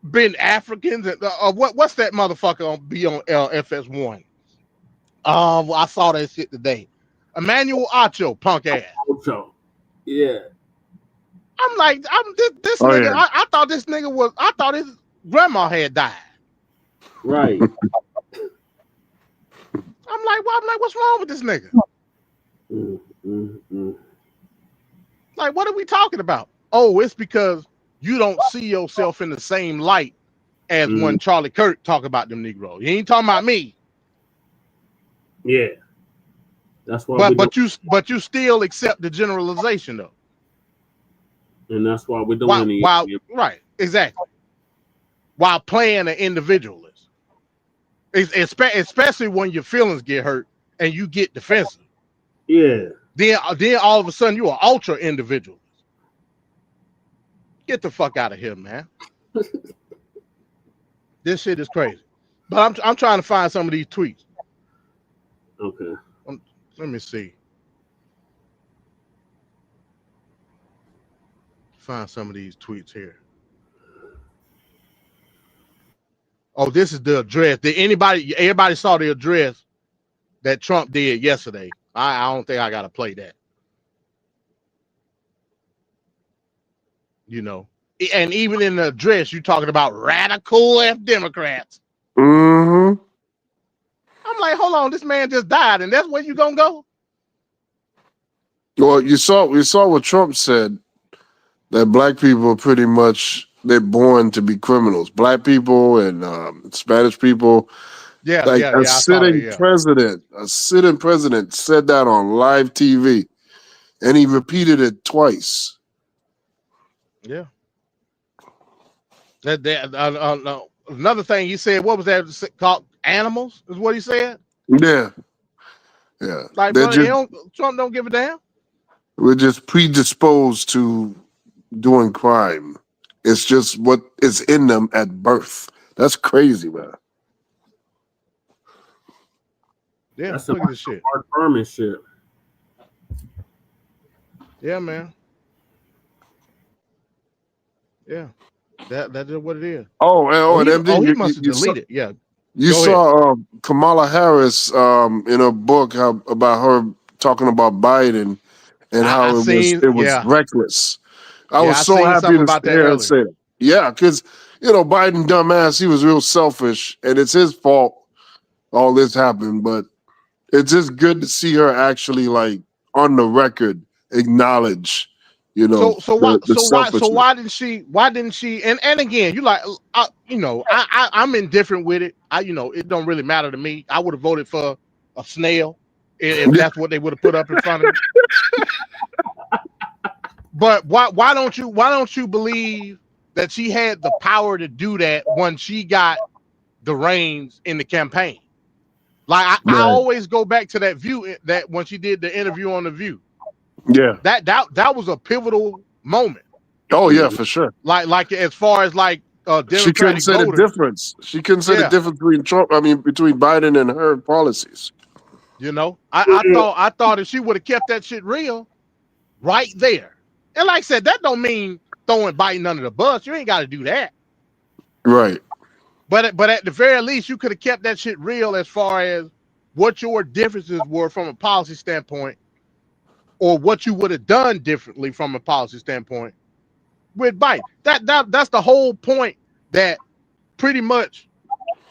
been Africans. What's that motherfucker be on FS1? I saw that shit today. Emmanuel Acho, punk ass. Ocho. Yeah. I'm like, this Oh, nigga. yeah. I thought this nigga I thought his grandma had died. Right. I'm like, what's wrong with this nigga? Like, what are we talking about? Oh, it's because you don't see yourself in the same light as when Charlie Kirk talk about them Negroes. You ain't talking about me. Yeah. That's why. But you still accept the generalization though. And that's why we're doing right, exactly. While playing an individualist, especially when your feelings get hurt and you get defensive. Yeah. Then all of a sudden you are ultra individualist. Get the fuck out of here, man. This shit is crazy. But I'm trying to find some of these tweets. Okay. Let me see. Find some of these tweets here. Oh, this is the address. Everybody saw the address that Trump did yesterday? I don't think I gotta play that. You know, and even in the address, you talking about radical Democrats. Mm-hmm. I'm like, hold on, this man just died, and that's where you gonna go? Well, you saw what Trump said, that black people are pretty much, they're born to be criminals. Black people and Spanish people. Yeah, Like I saw that. Yeah, a sitting president said that on live TV, and he repeated it twice. yeah. Another thing he said, what was that called? Animals is what he said. Yeah, yeah. Like, They're bro, Trump don't give a damn. we're just predisposed to doing crime. It's just what is in them at birth. That's crazy, man. Yeah, That's look some at this shit. hard Furman shit. Yeah, man. Yeah, that is what it is. And MD, He must have deleted. Yeah, you saw Kamala Harris in a book about her talking about Biden and how it was reckless. I was so happy to hear her say that. Yeah, because Biden, dumbass, he was real selfish, and it's his fault all this happened. But it's just good to see her actually, like, on the record, acknowledge, So why didn't she? And again, I'm indifferent with it. It don't really matter to me. I would have voted for a snail if that's what they would have put up in front of me. But why don't you believe that she had the power to do that when she got the reins in the campaign? Like I always go back to that view, that when she did the interview on The View. Yeah, that was a pivotal moment. Oh yeah, for sure. Like as far as like Democratic she couldn't say voters. the difference. She couldn't say the difference between between Biden and her policies. I thought if she would have kept that shit real, right there. And like I said, that don't mean throwing Biden under the bus. You ain't got to do that. Right. But at the very least, you could have kept that shit real as far as what your differences were from a policy standpoint, or what you would have done differently from a policy standpoint with Biden. That's the whole point, that pretty much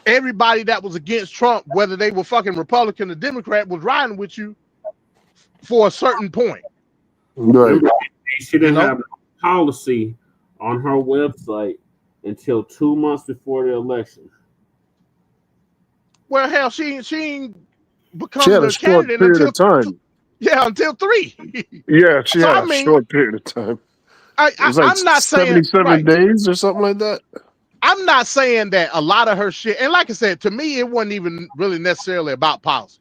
everybody that was against Trump, whether they were fucking Republican or Democrat, was riding with you for a certain point. Right. She didn't have a policy on her website until 2 months before the election. Well, hell, she ain't become the candidate until time. Until 3. Yeah, she had a short period of time. I'm not saying 77 days or something like that. I'm not saying that a lot of her shit, and like I said, to me, it wasn't even really necessarily about policy.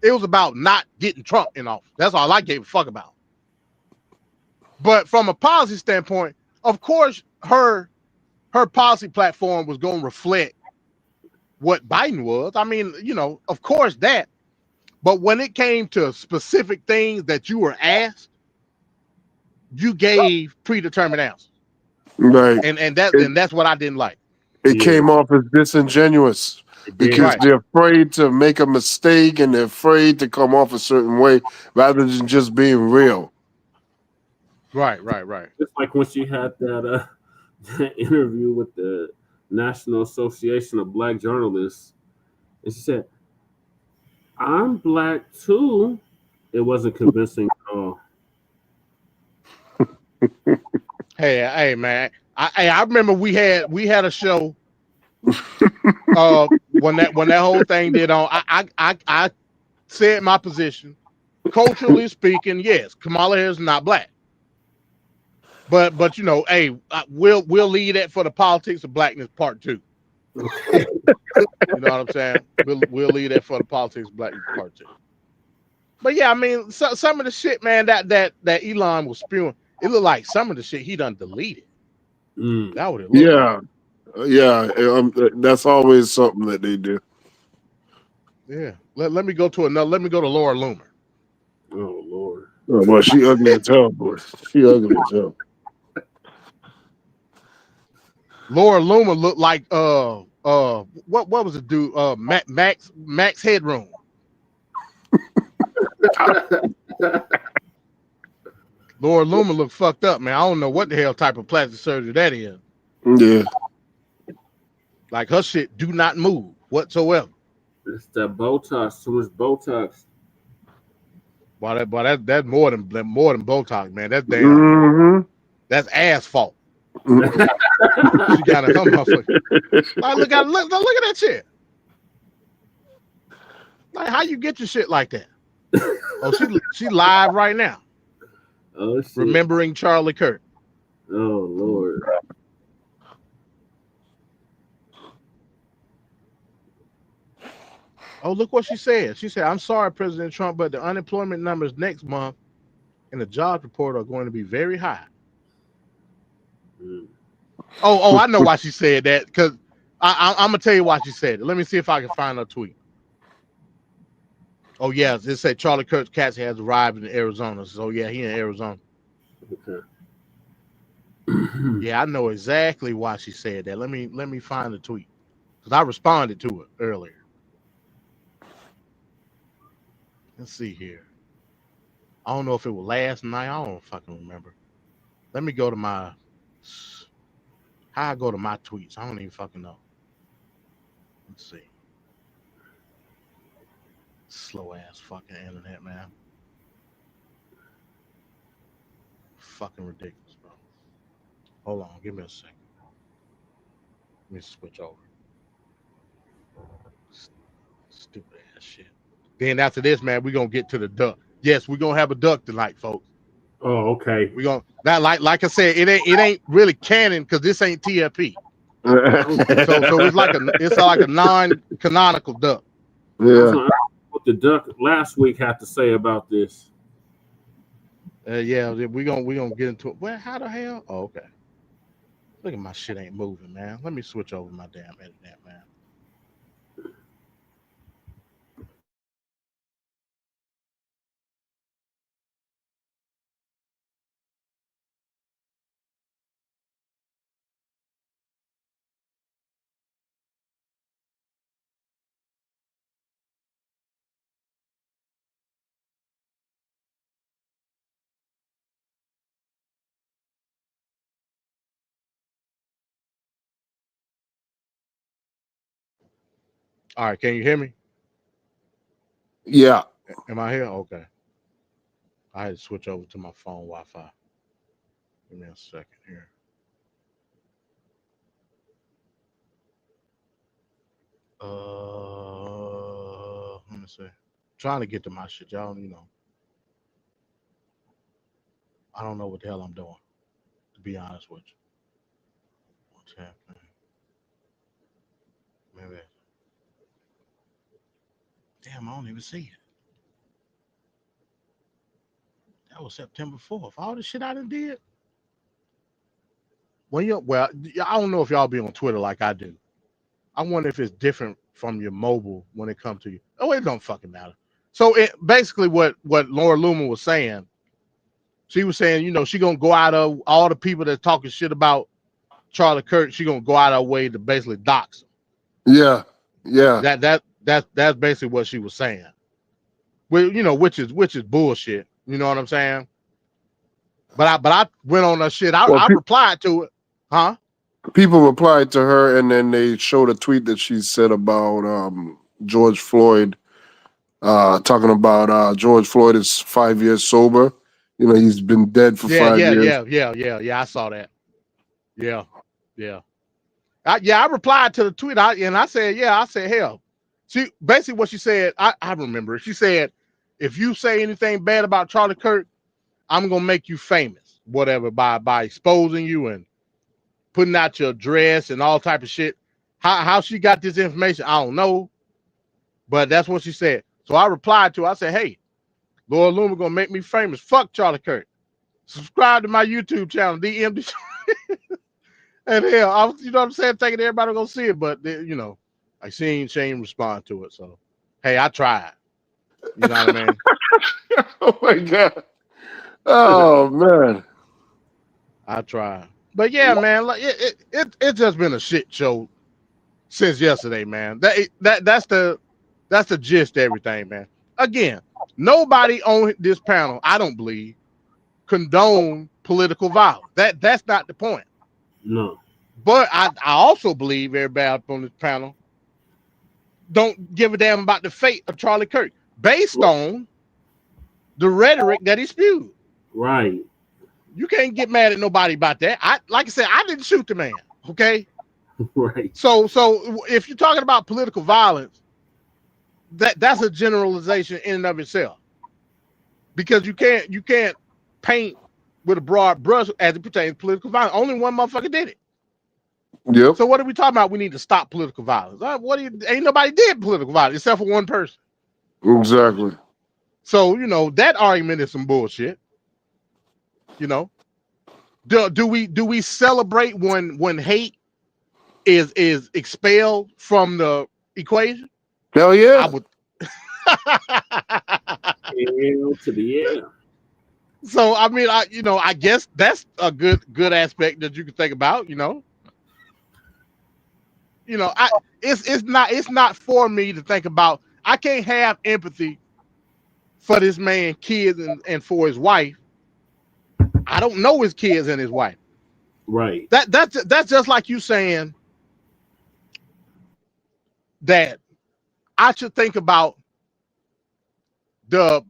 It was about not getting Trump in office. That's all I gave a fuck about. But from a policy standpoint, of course, her policy platform was going to reflect what Biden was. I mean, of course that. But when it came to specific things that you were asked, you gave predetermined answers. Right. And that's what I didn't like. It came off as disingenuous because they're afraid to make a mistake and they're afraid to come off a certain way rather than just being real. Right. It's like when she had that interview with the National Association of Black Journalists, and she said, "I'm black too." It wasn't convincing at all. Hey, man. I remember we had a show when that whole thing did on. I said my position. Culturally speaking, yes, Kamala Harris is not black. But hey, we'll leave that for the politics of blackness part 2. You know what I'm saying? We'll leave that for the politics of blackness part 2. But yeah, I mean, some of the shit, man, that Elon was spewing, it looked like some of the shit he done deleted. That would it look like. Yeah. That's always something that they do. Yeah. Let me go to Laura Loomer. Oh Lord. Oh, well, she ugly as hell, boy. She ugly as hell. Laura Loomer looked like what was the dude? Max Headroom. Laura Loomer looked fucked up, man. I don't know what the hell type of plastic surgery that is. Yeah. Like her shit do not move whatsoever. It's that Botox. Too much Botox. Boy, that's more than Botox, man. That's damn. Mm-hmm. That's asphalt. She got a motherfucker. Like, look at that shit. Like, how you get your shit like that? Oh, she live right now. Oh shit. Remembering Charlie Kirk. Oh Lord. Oh, look what she said. She said, "I'm sorry, President Trump, but the unemployment numbers next month and the jobs report are going to be very high." Oh, I know why she said that, because I'm gonna tell you why she said it. Let me see if I can find her tweet. Oh yeah, it said Charlie Kirk's cat has arrived in Arizona. So yeah, he in Arizona. Okay. Yeah, I know exactly why she said that. Let me find the tweet, because I responded to it earlier. Let's see here. I don't know if it was last night. I don't fucking remember. Let me go to my. How I go to my tweets? I don't even fucking know. Let's see. Slow ass fucking internet, man. Fucking ridiculous, bro. Hold on, give me a second. Let me switch over. Stupid ass shit. Then after this, man, we're gonna get to the duck. Yes, we're gonna have a duck tonight, folks. Oh, okay. We're gonna that like I said, it ain't really canon because this ain't TFP. so it's like a non-canonical duck. Yeah. What the duck last week had to say about this? Yeah, we're gonna get into it. Well, how the hell? Oh, okay. Look at my shit ain't moving, man. Let me switch over my damn internet, man. All right, can you hear me? Yeah. Am I here? Okay. I had to switch over to my phone Wi-Fi. Give me a second here. Let me see. Trying to get to my shit, y'all. I don't know what the hell I'm doing, to be honest with you. What's happening? Maybe. Damn, I don't even see it. That was September 4th. All the shit I done did. I don't know if y'all be on Twitter like I do. I wonder if it's different from your mobile when it comes to you. Oh, it don't fucking matter. So basically what Laura Loomer was saying, she was saying, she gonna go out of all the people that's talking shit about Charlie Kirk, she gonna go out of her way to basically dox him. Yeah. Yeah. That's basically what she was saying. Well, which is bullshit. You know what I'm saying? But I went on her shit. I replied to it. Huh? People replied to her, and then they showed a tweet that she said about George Floyd, talking about George Floyd is 5 years sober. He's been dead for 5 years. Yeah. I saw that. Yeah. I replied to the tweet, and I said, hell. She basically what she said. I remember it. She said, if you say anything bad about Charlie Kirk, I'm gonna make you famous, whatever, by exposing you and putting out your address and all type of shit. How she got this information, I don't know, but that's what she said. So I replied to her. I said, hey, Laura Loomer gonna make me famous. Fuck Charlie Kirk. Subscribe to my YouTube channel, DMD. And hell, you know what I'm saying, taking everybody to go see it, but like she ain't respond to it. So hey, I tried. You know what I mean? Oh my god. Oh man. I tried. But yeah, man, like it's just been a shit show since yesterday, man. That's the gist of everything, man. Again, nobody on this panel, I don't believe, condone political violence. That's not the point. No. But I also believe everybody up on this panel don't give a damn about the fate of Charlie Kirk based on the rhetoric that he spewed. Right. You can't get mad at nobody about that. Like I said, I didn't shoot the man. Okay. Right. So if you're talking about political violence, that's a generalization in and of itself, because you can't paint with a broad brush as it pertains to political violence. Only one motherfucker did it. Yep. So what are we talking about? We need to stop political violence. Ain't nobody did political violence except for one person. Exactly. So that argument is some bullshit. Do we celebrate when hate is expelled from the equation? Hell yeah. I would. Hell to the yeah. So I mean, I guess that's a good aspect that you can think about. It's not for me to think about. I can't have empathy for this man, kids, and for his wife. I don't know his kids and his wife. Right. That's just like you saying that I should think about the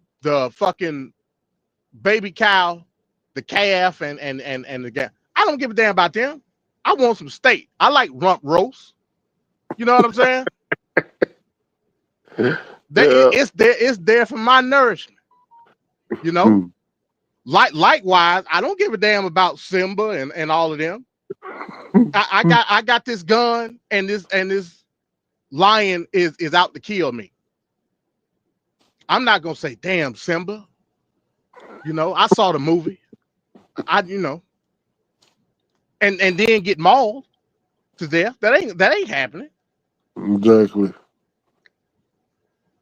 fucking baby cow, the calf, and the guy. I don't give a damn about them. I want some steak. I like rump roast. You know what I'm saying? It's there for my nourishment. Likewise, I don't give a damn about Simba and all of them. I got this gun, and this lion is out to kill me. I'm not gonna say, damn, Simba. I saw the movie. And then get mauled to death. That ain't happening. Exactly.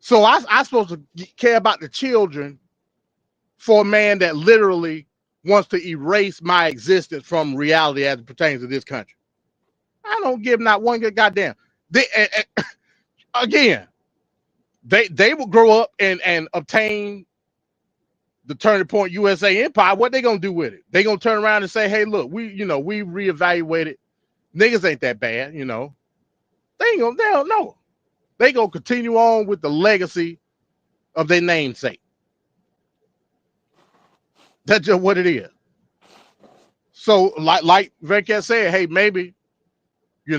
So I supposed to care about the children for a man that literally wants to erase my existence from reality as it pertains to this country. I don't give not one good goddamn. Again, they will grow up and obtain the Turning Point USA empire. What they gonna do with it? They gonna turn around and say, "Hey, look, we reevaluated. Niggas ain't that bad, They don't know. They gonna continue on with the legacy of their namesake. That's just what it is. So, like Venkat said, hey, maybe, it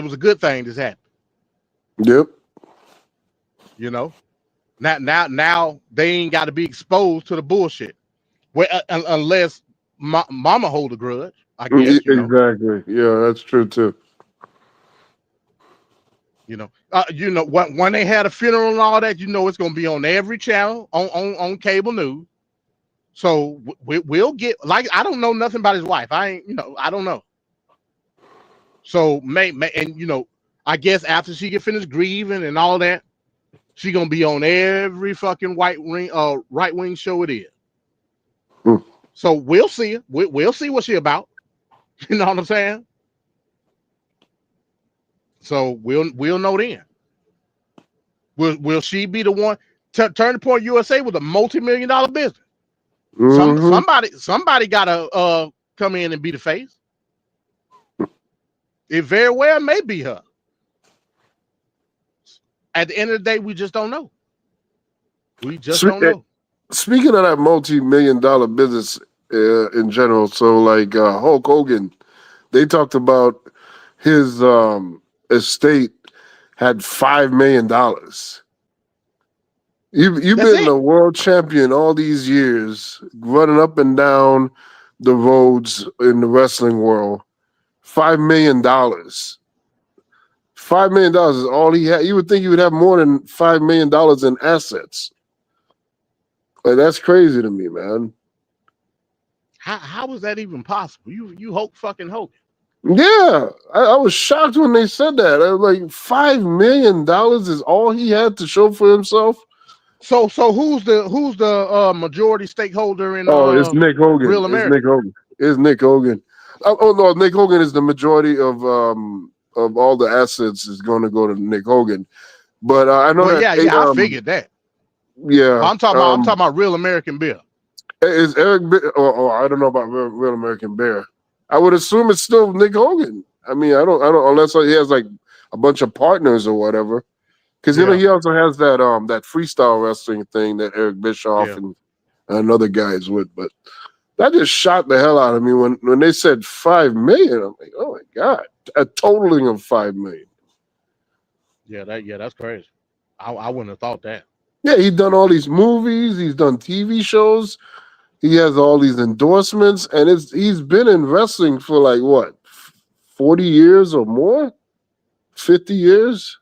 was a good thing this happened. Yep. Now they ain't got to be exposed to the bullshit. Well, unless mama hold a grudge, I guess. Exactly. Yeah, that's true too. When they had a funeral and all that, it's gonna be on every channel on cable news. So we'll get, like, I don't know nothing about his wife. I don't know. So and I guess after she get finished grieving and all that, she gonna be on every fucking right wing show it is. So we'll see her. We'll see what she about. You know what I'm saying? So we'll know then. Will she be the one? Turning Point USA was a multi-million-dollar business. Somebody gotta come in and be the face. It very well may be her. At the end of the day, we just don't know. We just don't know. Speaking of that multi-million-dollar business in general, so like Hulk Hogan, they talked about his estate had $5 million. You've been a world champion all these years, running up and down the roads in the wrestling world. $5 million. $5 million is all he had. You would think he would have more than $5 million in assets. Like, that's crazy to me, man. How was that even possible? You Hulk fucking Hogan. Yeah, I was shocked when they said that. I was like, $5 million is all he had to show for himself. So who's the majority stakeholder in? It's Nick Hogan. Real America. It's Nick Hogan. Oh no, Nick Hogan is the majority of all the assets is going to go to Nick Hogan. But I know that. Yeah, I figured that. Yeah, I'm talking about Real American Beer. Is Eric? I don't know about Real American Beer. I would assume it's still Nick Hogan. I mean, I don't unless he has like a bunch of partners or whatever. Because you know he also has that that freestyle wrestling thing that Eric Bischoff and another guy is with. But that just shocked the hell out of me when they said $5 million. I'm like, oh my God, a totaling of $5 million. Yeah, that's crazy. I wouldn't have thought that. Yeah, he's done all these movies. He's done TV shows. He has all these endorsements, and he's been in wrestling for like what, 40 years or more, 50 years.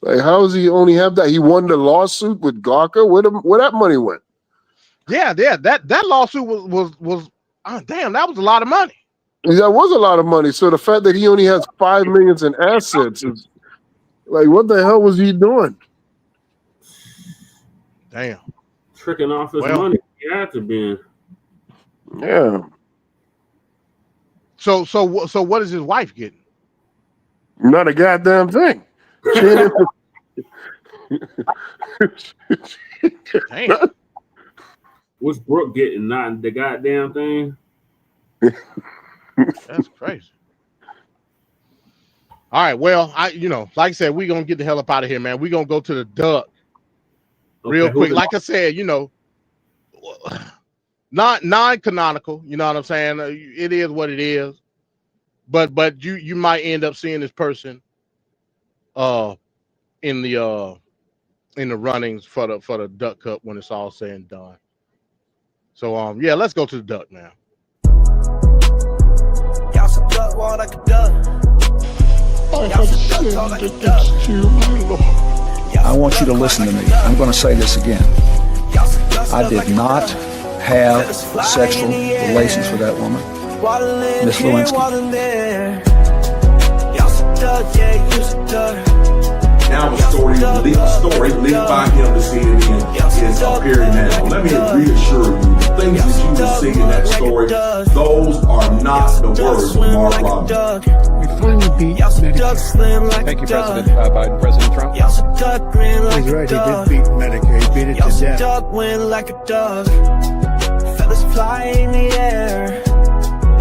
Like, how does he only have that? He won the lawsuit with Gawker. Where that money went? Yeah, that lawsuit was damn, that was a lot of money. That was a lot of money. So the fact that he only has $5 million in assets is like, what the hell was he doing? Damn, tricking off his money. He had to be. Yeah. So what is his wife getting? Not a goddamn thing. She ain't Damn. What's Brooke getting? Not the goddamn thing. That's crazy. All right, well, like I said, we're gonna get the hell up out of here, man. We're gonna go to the duck real quick. Like I said, non-canonical, you know what I'm saying? It is what it is. But you might end up seeing this person in the runnings for the Duck Cup when it's all said and done. So yeah, let's go to the duck now. Y'all some duck, walk like a duck. Y'all some duck, talk like a duck. I want you to listen to me. I'm going to say this again. I did not have sexual relations with that woman, Miss Lewinsky. Y'all some duck, yeah, you some duck. Now a story leaked by him to CNN is appearing now. Let me reassure you, the things that you will see in that story, those are not the words of Mark Robinson. We finally beat Medicaid. Thank you, President Biden. President Trump. He's right, he did beat Medicaid, beat it to death. Duck went like a dove. Feathers fly in the air.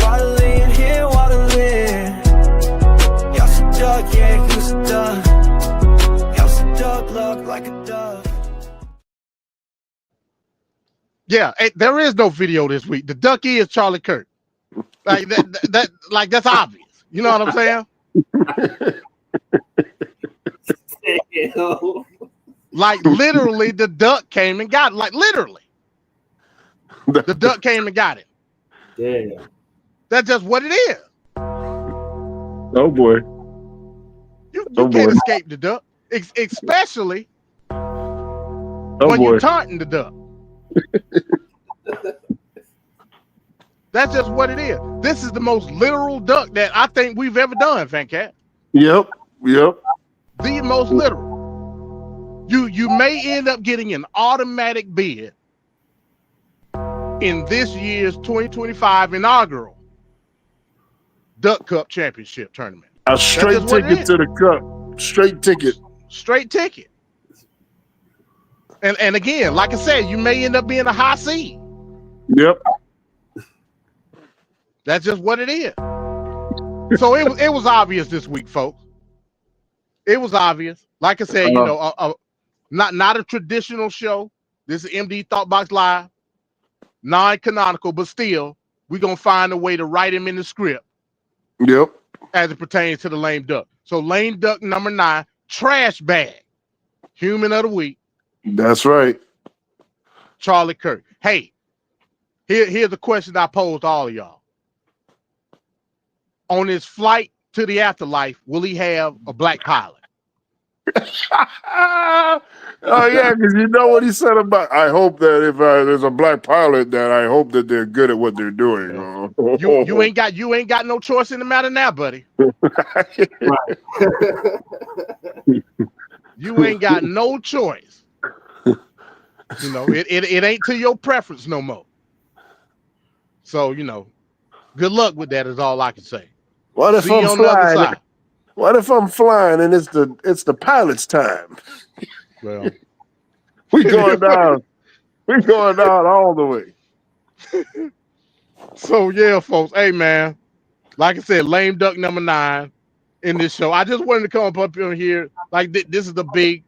Waddle in here, waddle in. Y'all some duck, yeah, you some duck. Duck look like a dove. Yeah, there is no video this week. The duck is Charlie Kirk. Like that like that's obvious. You know what I'm saying? Like literally, the duck came and got it. Like literally, the duck came and got it. Yeah, that's just what it is. Oh boy, you can't escape the duck. Especially when you're taunting the duck. That's just what it is. This is the most literal duck that I think we've ever done, Fancat. Yep. The most literal. You may end up getting an automatic bid in this year's 2025 inaugural Duck Cup Championship tournament. A straight ticket to the cup. Straight ticket. And again, like I said, you may end up being a high seed. Yep. That's just what it is. So it was obvious this week, folks. It was obvious. Like I said, not a traditional show. This is MD Thoughtbox Live, non-canonical, but still, we're gonna find a way to write him in the script. Yep. As it pertains to the lame duck. So lame duck number 9. Trash bag, human of the week. That's right. Charlie Kirk. Hey, here's a question I posed to all of y'all. On his flight to the afterlife, will he have a black pilot? Oh yeah, because you know what he said about. I hope that if there's a black pilot, that I hope that they're good at what they're doing. You ain't got no choice in the matter now, buddy. You ain't got no choice. You know, it ain't to your preference no more. So good luck with that is all I can say. What if I'm flying? What if I'm flying and it's the pilot's time? Well, we going down. We going down all the way. So yeah, folks. Hey man, like I said, lame duck number 9 in this show. I just wanted to come up here like this is the big.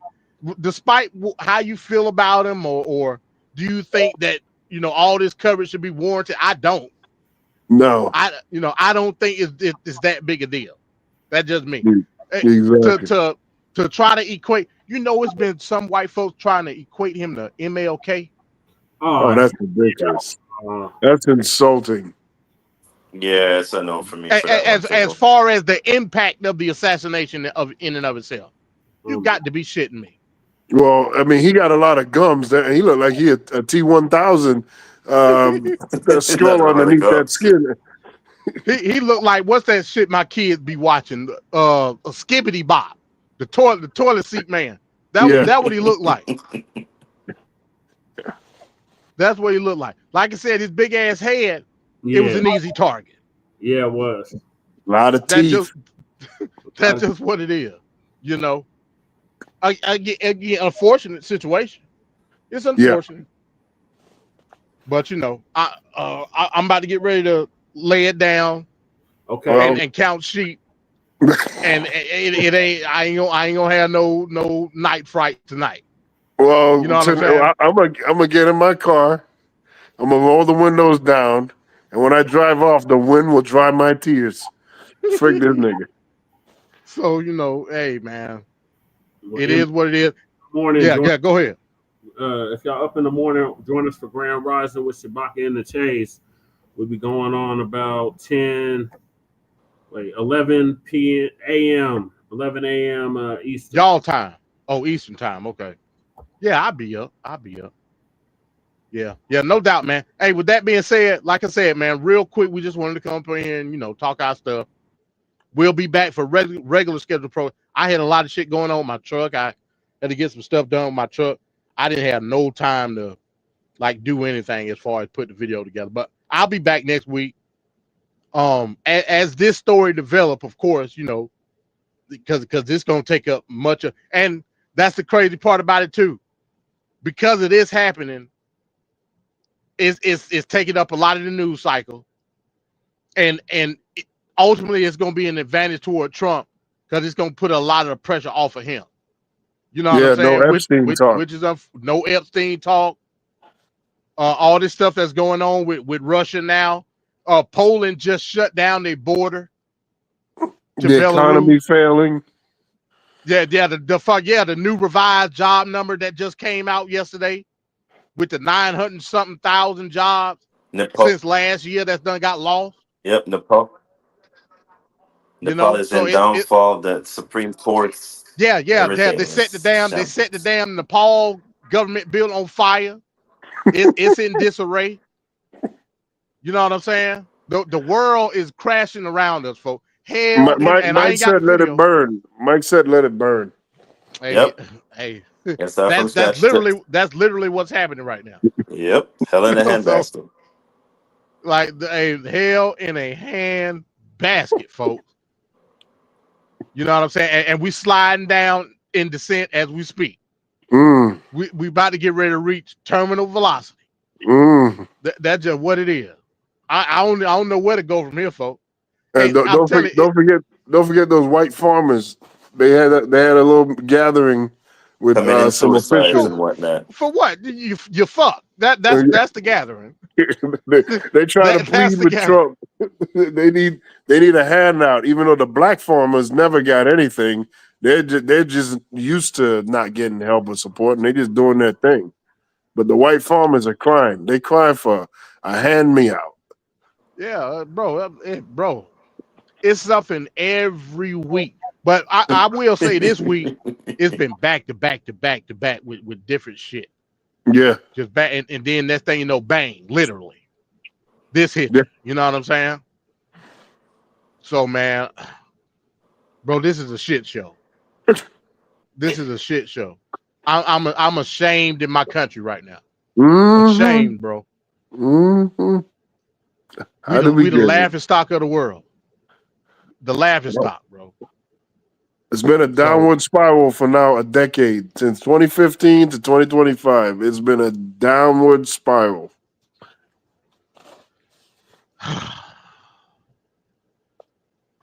Despite how you feel about him, or do you think that all this coverage should be warranted? I don't. No. I don't think it's that big a deal. That's just me. Exactly. To try to equate, it's been some white folks trying to equate him to MLK. Oh, that's ridiculous. That's insulting. Yeah, it's a no for me. For As far as the impact of the assassination in and of itself, you got to be shitting me. Well, I mean, he got a lot of gums. That he looked like he had a T1000 skull underneath that skin. He looked like, what's that shit my kids be watching? A Skibbity Bop, the toilet seat man. That what he looked like. That's what he looked like. Like I said, his big ass head, it was an easy target. Yeah, it was. A lot of teeth. That's just what it is. Again, unfortunate situation. It's unfortunate. But I'm about to get ready to lay it down. Okay. And count sheep. And it ain't. I ain't gonna have no night fright tonight. Well, you know what I'm saying? I'm gonna get in my car. I'm gonna roll the windows down, and when I drive off, the wind will dry my tears. Frick this nigga. So hey man, it is what it is. Morning. Yeah. Go ahead. If y'all up in the morning, join us for Grand Rising with Shabaka and the Chase. We'll be going on about 11 a.m. 11 a.m. Eastern. Y'all time. Oh, Eastern time. Okay. Yeah, I'll be up. Yeah, no doubt, man. Hey, with that being said, like I said, man, real quick, we just wanted to come up here and talk our stuff. We'll be back for regular scheduled pro. I had a lot of shit going on with my truck. I had to get some stuff done with my truck. I didn't have no time to do anything as far as put the video together. But I'll be back next week. As this story develop, of course, because this gonna take up much of, and that's the crazy part about it too. Because it is happening, it's taking up a lot of the news cycle, and ultimately it's going to be an advantage toward Trump because it's going to put a lot of the pressure off of him. You know what I'm saying? No Epstein talk. Which is no Epstein talk. All this stuff that's going on with Russia now. Poland just shut down their border to the Belarus. Economy failing. The new revised job number that just came out yesterday with the 900-something thousand jobs since last year that's done got lost. Yep, Nepal is in downfall. The Supreme Court's They set the damn Nepal government building on fire. It's in disarray. You know what I'm saying? The world is crashing around us, folks. Hell, Mike said let it burn. Mike said let it burn. Hey, that's literally what's happening right now. Yep, hell in a handbasket. Hell in a hand basket, folks. You know what I'm saying? And we sliding down in descent as we speak. We about to get ready to reach terminal velocity. That's just what it is. I don't know where to go from here, folks. And don't forget those white farmers. They had a little gathering with some officials and whatnot. For what? You fuck. That's the gathering. they try to plead with Trump. they need a handout, even though the black farmers never got anything. They're just used to not getting help or support, and they just doing their thing. But the white farmers are crying. They cry for a hand me out. Yeah, bro. It's something every week. But I will say this week, it's been back to back with different shit. Yeah. Just back and then next thing you know, bang, literally. This hit. Yeah. You know what I'm saying? So man, bro, this is a shit show. This is a shit show. I'm ashamed in my country right now. Ashamed, bro. We the laughing stock of the world. The laughing stock, bro. It's been a downward spiral for now a decade. Since 2015 to 2025, it's been a downward spiral.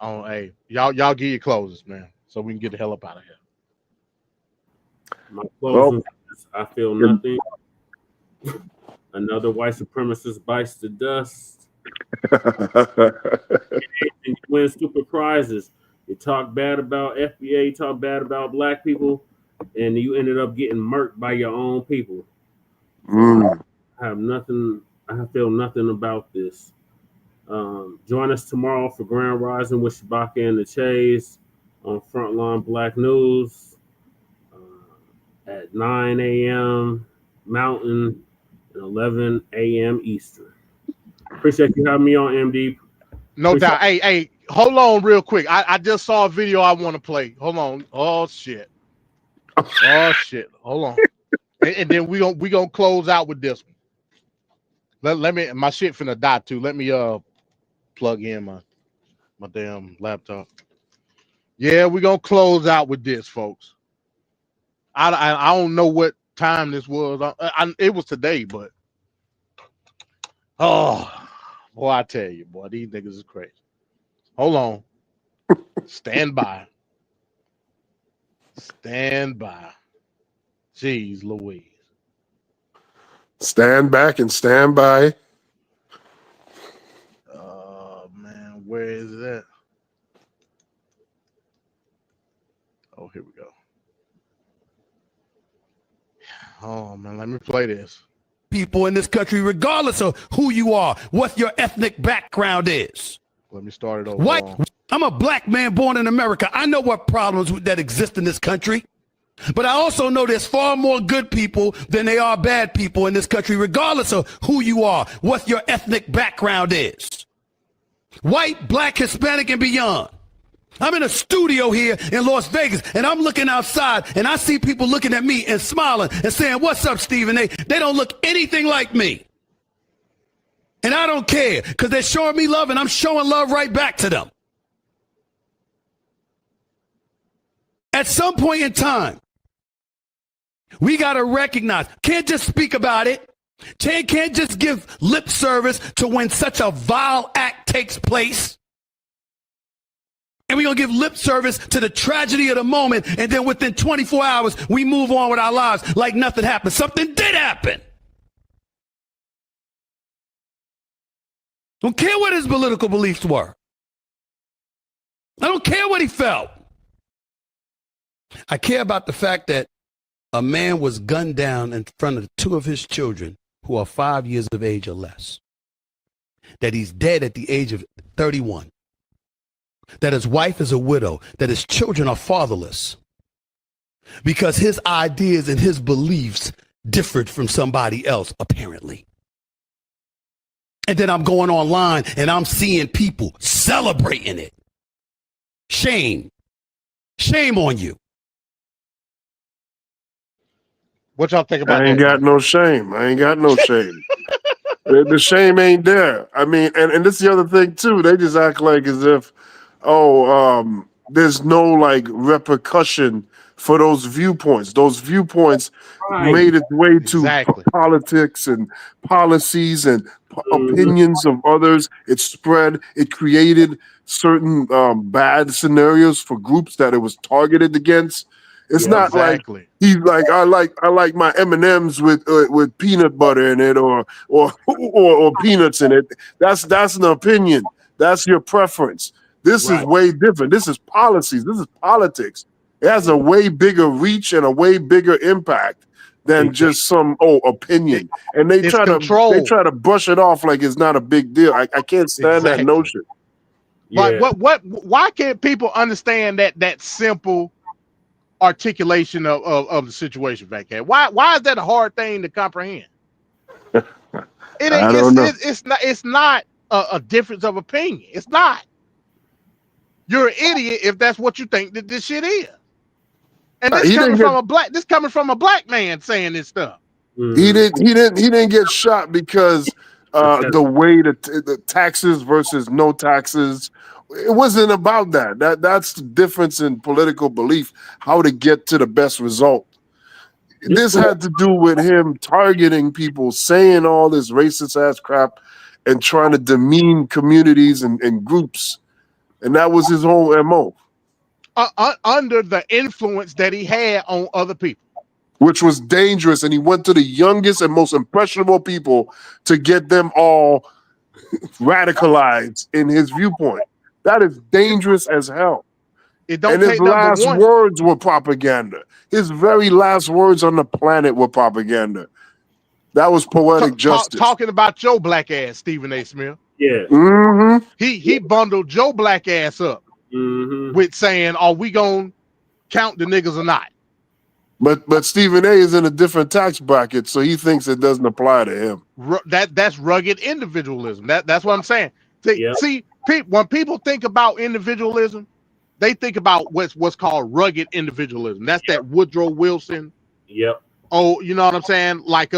Oh, hey, y'all get your closes, man, so we can get the hell up out of here. My closing, I feel nothing. Another white supremacist bites the dust. You win stupid prizes. You talk bad about FBA, you talk bad about black people, and you ended up getting murked by your own people. So I have nothing. I feel nothing about this. Join us tomorrow for Grand Rising with Shabaka and the Chase on Frontline Black News at 9 a.m. Mountain and 11 a.m. Eastern. Appreciate you having me on, MD. No doubt. Hey, hold on real quick. I just saw a video I want to play. Hold on. Oh shit. Hold on. And then we gonna close out with this one. Let me, my shit finna die too. Let me plug in my damn laptop. Yeah, we're gonna close out with this, folks. I don't know what time this was. It was today, but oh boy, I tell you, boy, these niggas is crazy. Hold on. Stand by. Stand by. Jeez Louise. Stand back and stand by. Man, where is it at? Oh, here we go. Oh man, let me play this. People in this country, regardless of who you are, what your ethnic background is. Let me start it over. White. I'm a black man born in America. I know what problems that exist in this country. But I also know there's far more good people than there are bad people in this country, regardless of who you are, what your ethnic background is. White, black, Hispanic, and beyond. I'm in a studio here in Las Vegas, and I'm looking outside, and I see people looking at me and smiling and saying, "What's up, Steven?" They don't look anything like me. And I don't care, because they're showing me love, and I'm showing love right back to them. At some point in time, we got to recognize, can't just speak about it. Can't just give lip service to when such a vile act takes place. And we're going to give lip service to the tragedy of the moment. And then within 24 hours, we move on with our lives like nothing happened. Something did happen. Don't care what his political beliefs were. I don't care what he felt. I care about the fact that a man was gunned down in front of two of his children who are 5 years of age or less. That he's dead at the age of 31. That his wife is a widow. That his children are fatherless. Because his ideas and his beliefs differed from somebody else, apparently. And then I'm going online and I'm seeing people celebrating it. Shame. Shame on you. What y'all think about that? I ain't got no shame. I ain't got no shame. The shame ain't there. I mean, and this is the other thing too. They just act like as if, there's no like repercussion for those viewpoints. Those viewpoints made its way to politics and policies and opinions of others. It spread. It created certain bad scenarios for groups that it was targeted against. It's not like he's like I like my M&Ms with peanut butter in it or peanuts in it. That's an opinion. That's your preference. This is way different. This is policies. This is politics. It has a way bigger reach and a way bigger impact than just some opinion. And they try to brush it off like it's not a big deal. I can't stand that notion. Like why can't people understand that simple articulation of the situation, Van Cat? Why is that a hard thing to comprehend? It's not a difference of opinion. It's not. You're an idiot if that's what you think that this shit is. And this coming from a black man saying this stuff. He didn't get shot because the way the taxes versus no taxes. It wasn't about that. That's the difference in political belief, how to get to the best result. This had to do with him targeting people, saying all this racist ass crap and trying to demean communities and groups. And that was his whole MO. Under the influence that he had on other people. Which was dangerous. And he went to the youngest and most impressionable people to get them all radicalized in his viewpoint. That is dangerous as hell. It don't And his take number last one. words were propaganda. His very last words on the planet were propaganda. That was poetic justice. Talking about your black ass, Stephen A. Smith. Yeah. Mm-hmm. He bundled your black ass up with saying, "Are we gonna count the niggas or not?" But Stephen A. is in a different tax bracket, so he thinks it doesn't apply to him. That's rugged individualism. That's what I'm saying. See, when people think about individualism, they think about what's called rugged individualism. That's that Woodrow Wilson. Yep. Oh, you know what I'm saying? Like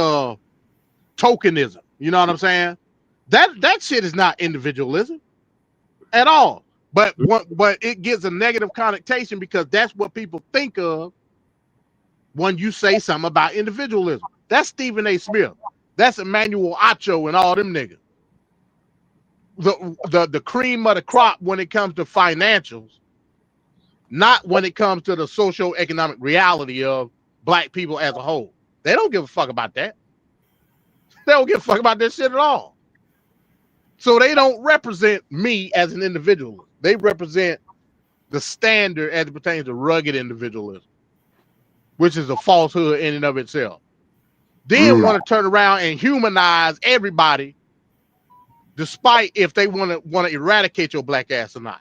tokenism. You know what I'm saying? That shit is not individualism at all. But it gets a negative connotation because that's what people think of when you say something about individualism. That's Stephen A. Smith. That's Emmanuel Acho and all them niggas. The cream of the crop when it comes to financials, not when it comes to the socio-economic reality of black people as a whole. They don't give a fuck about that. They don't give a fuck about this shit at all. So they don't represent me as an individual. They represent the standard as it pertains to rugged individualism, which is a falsehood in and of itself. Then want to turn around and humanize everybody, despite if they want to eradicate your black ass or not.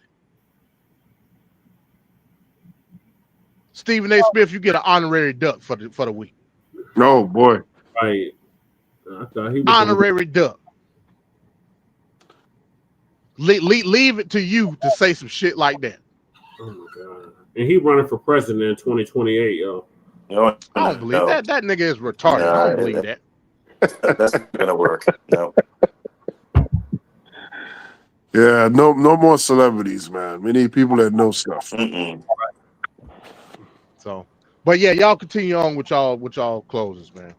Stephen A. Smith, you get an honorary duck for the week. Oh boy. Right. I thought he was honorary duck. Leave it to you to say some shit like that. Oh my god! And he running for president in 2028, yo. No, I don't believe that. That nigga is retarded. I don't believe that. That's not gonna work. No. Yeah, no more celebrities, man. We need people that know stuff. So, but yeah, y'all continue on with y'all closes, man.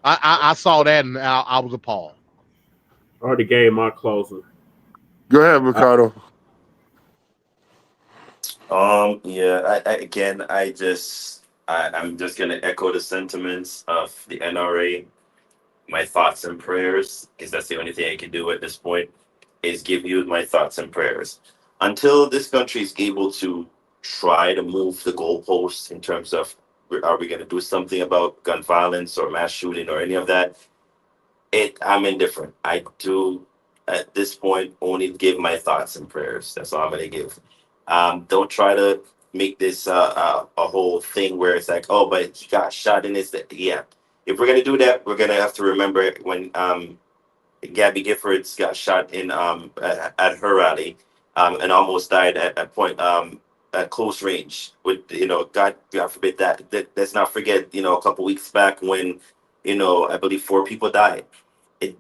I saw that and I was appalled. I already gave my closing. Go ahead, Ricardo. Yeah. I'm just gonna echo the sentiments of the NRA. My thoughts and prayers, because that's the only thing I can do at this point, is give you my thoughts and prayers until this country is able to try to move the goalposts in terms of are we going to do something about gun violence or mass shooting or any of that. I'm indifferent. I do at this point only give my thoughts and prayers. That's all I'm going to give. Don't try to make this a whole thing where it's like, oh, but he got shot in his. Yeah, if we're going to do that, we're going to have to remember when Gabby Giffords got shot in at her rally and almost died at point at close range. With God forbid that. Let's not forget a couple weeks back when I believe 4 people died. It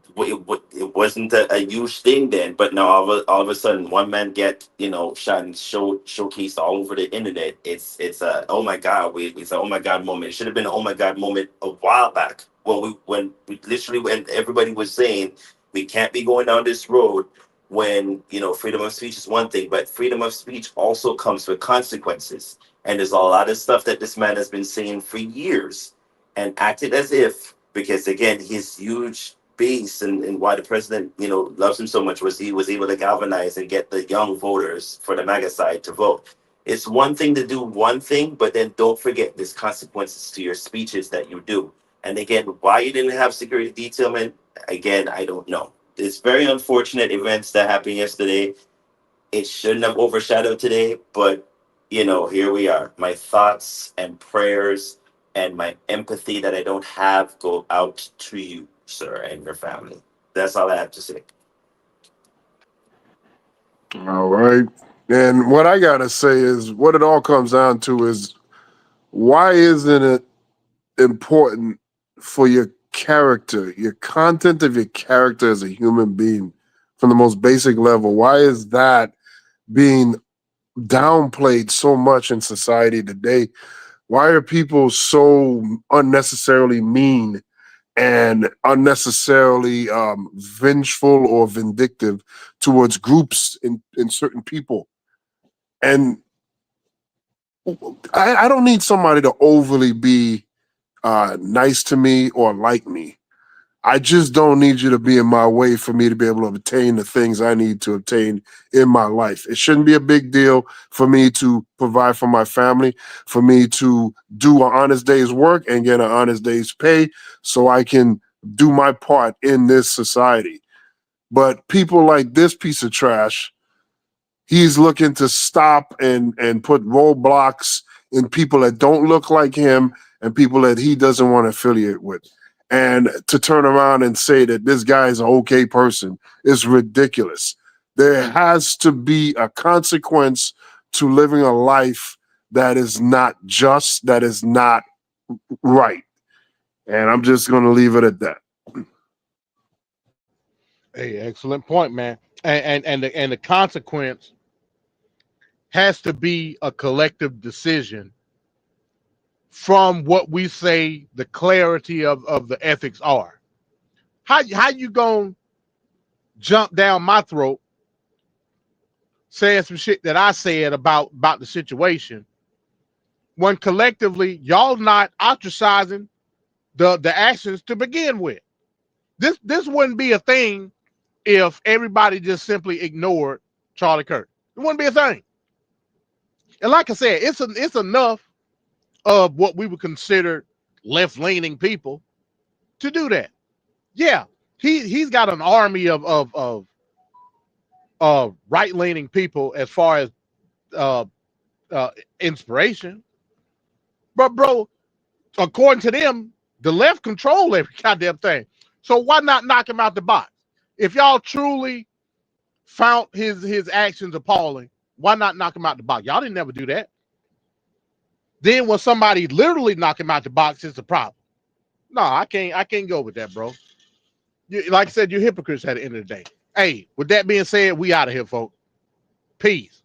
wasn't a huge thing then, but now all of a sudden one man get shot and showcased all over the internet. It's a oh my god, it's a oh my god moment. It should have been an oh my god moment a while back when everybody was saying we can't be going down this road when freedom of speech is one thing, but freedom of speech also comes with consequences. And there's a lot of stuff that this man has been saying for years and acted as if, because again his huge base and why the president loves him so much was he was able to galvanize and get the young voters for the MAGA side to vote. It's one thing to do one thing, but then don't forget there's consequences to your speeches that you do. And again, why you didn't have security detailment, again, I don't know. It's very unfortunate events that happened yesterday. It shouldn't have overshadowed today, but here we are. My thoughts and prayers and my empathy that I don't have go out to you, sir, and your family. That's all I have to say. All right. And what I got to say is what it all comes down to is why isn't it important for your character, your content of your character as a human being from the most basic level? Why is that being downplayed so much in society today? Why are people so unnecessarily mean and unnecessarily vengeful or vindictive towards groups in certain people? And I don't need somebody to overly be nice to me or like me. I just don't need you to be in my way for me to be able to obtain the things I need to obtain in my life. It shouldn't be a big deal for me to provide for my family, for me to do an honest day's work and get an honest day's pay so I can do my part in this society. But people like this piece of trash, he's looking to stop and put roadblocks in people that don't look like him and people that he doesn't want to affiliate with. And to turn around and say that this guy is an okay person is ridiculous. There has to be a consequence to living a life that is not just, that is not right. And I'm just going to leave it at that. Hey, excellent point, man. And the consequence has to be a collective decision from what we say the clarity of the ethics are. How you gonna jump down my throat saying some shit that I said about the situation when collectively y'all not ostracizing the actions to begin with? This wouldn't be a thing if everybody just simply ignored Charlie Kirk. It wouldn't be a thing. And like I said, it's enough of what we would consider left-leaning people to do that. Yeah, he's got an army of right-leaning people as far as inspiration. But bro, according to them, the left control every goddamn thing. So why not knock him out the box? If y'all truly found his actions appalling, why not knock him out the box? Y'all didn't never do that. Then when somebody literally knock him out the box, it's a problem. No, I can't go with that, bro. Like I said, you're hypocrites at the end of the day. Hey, with that being said, we out of here, folks. Peace.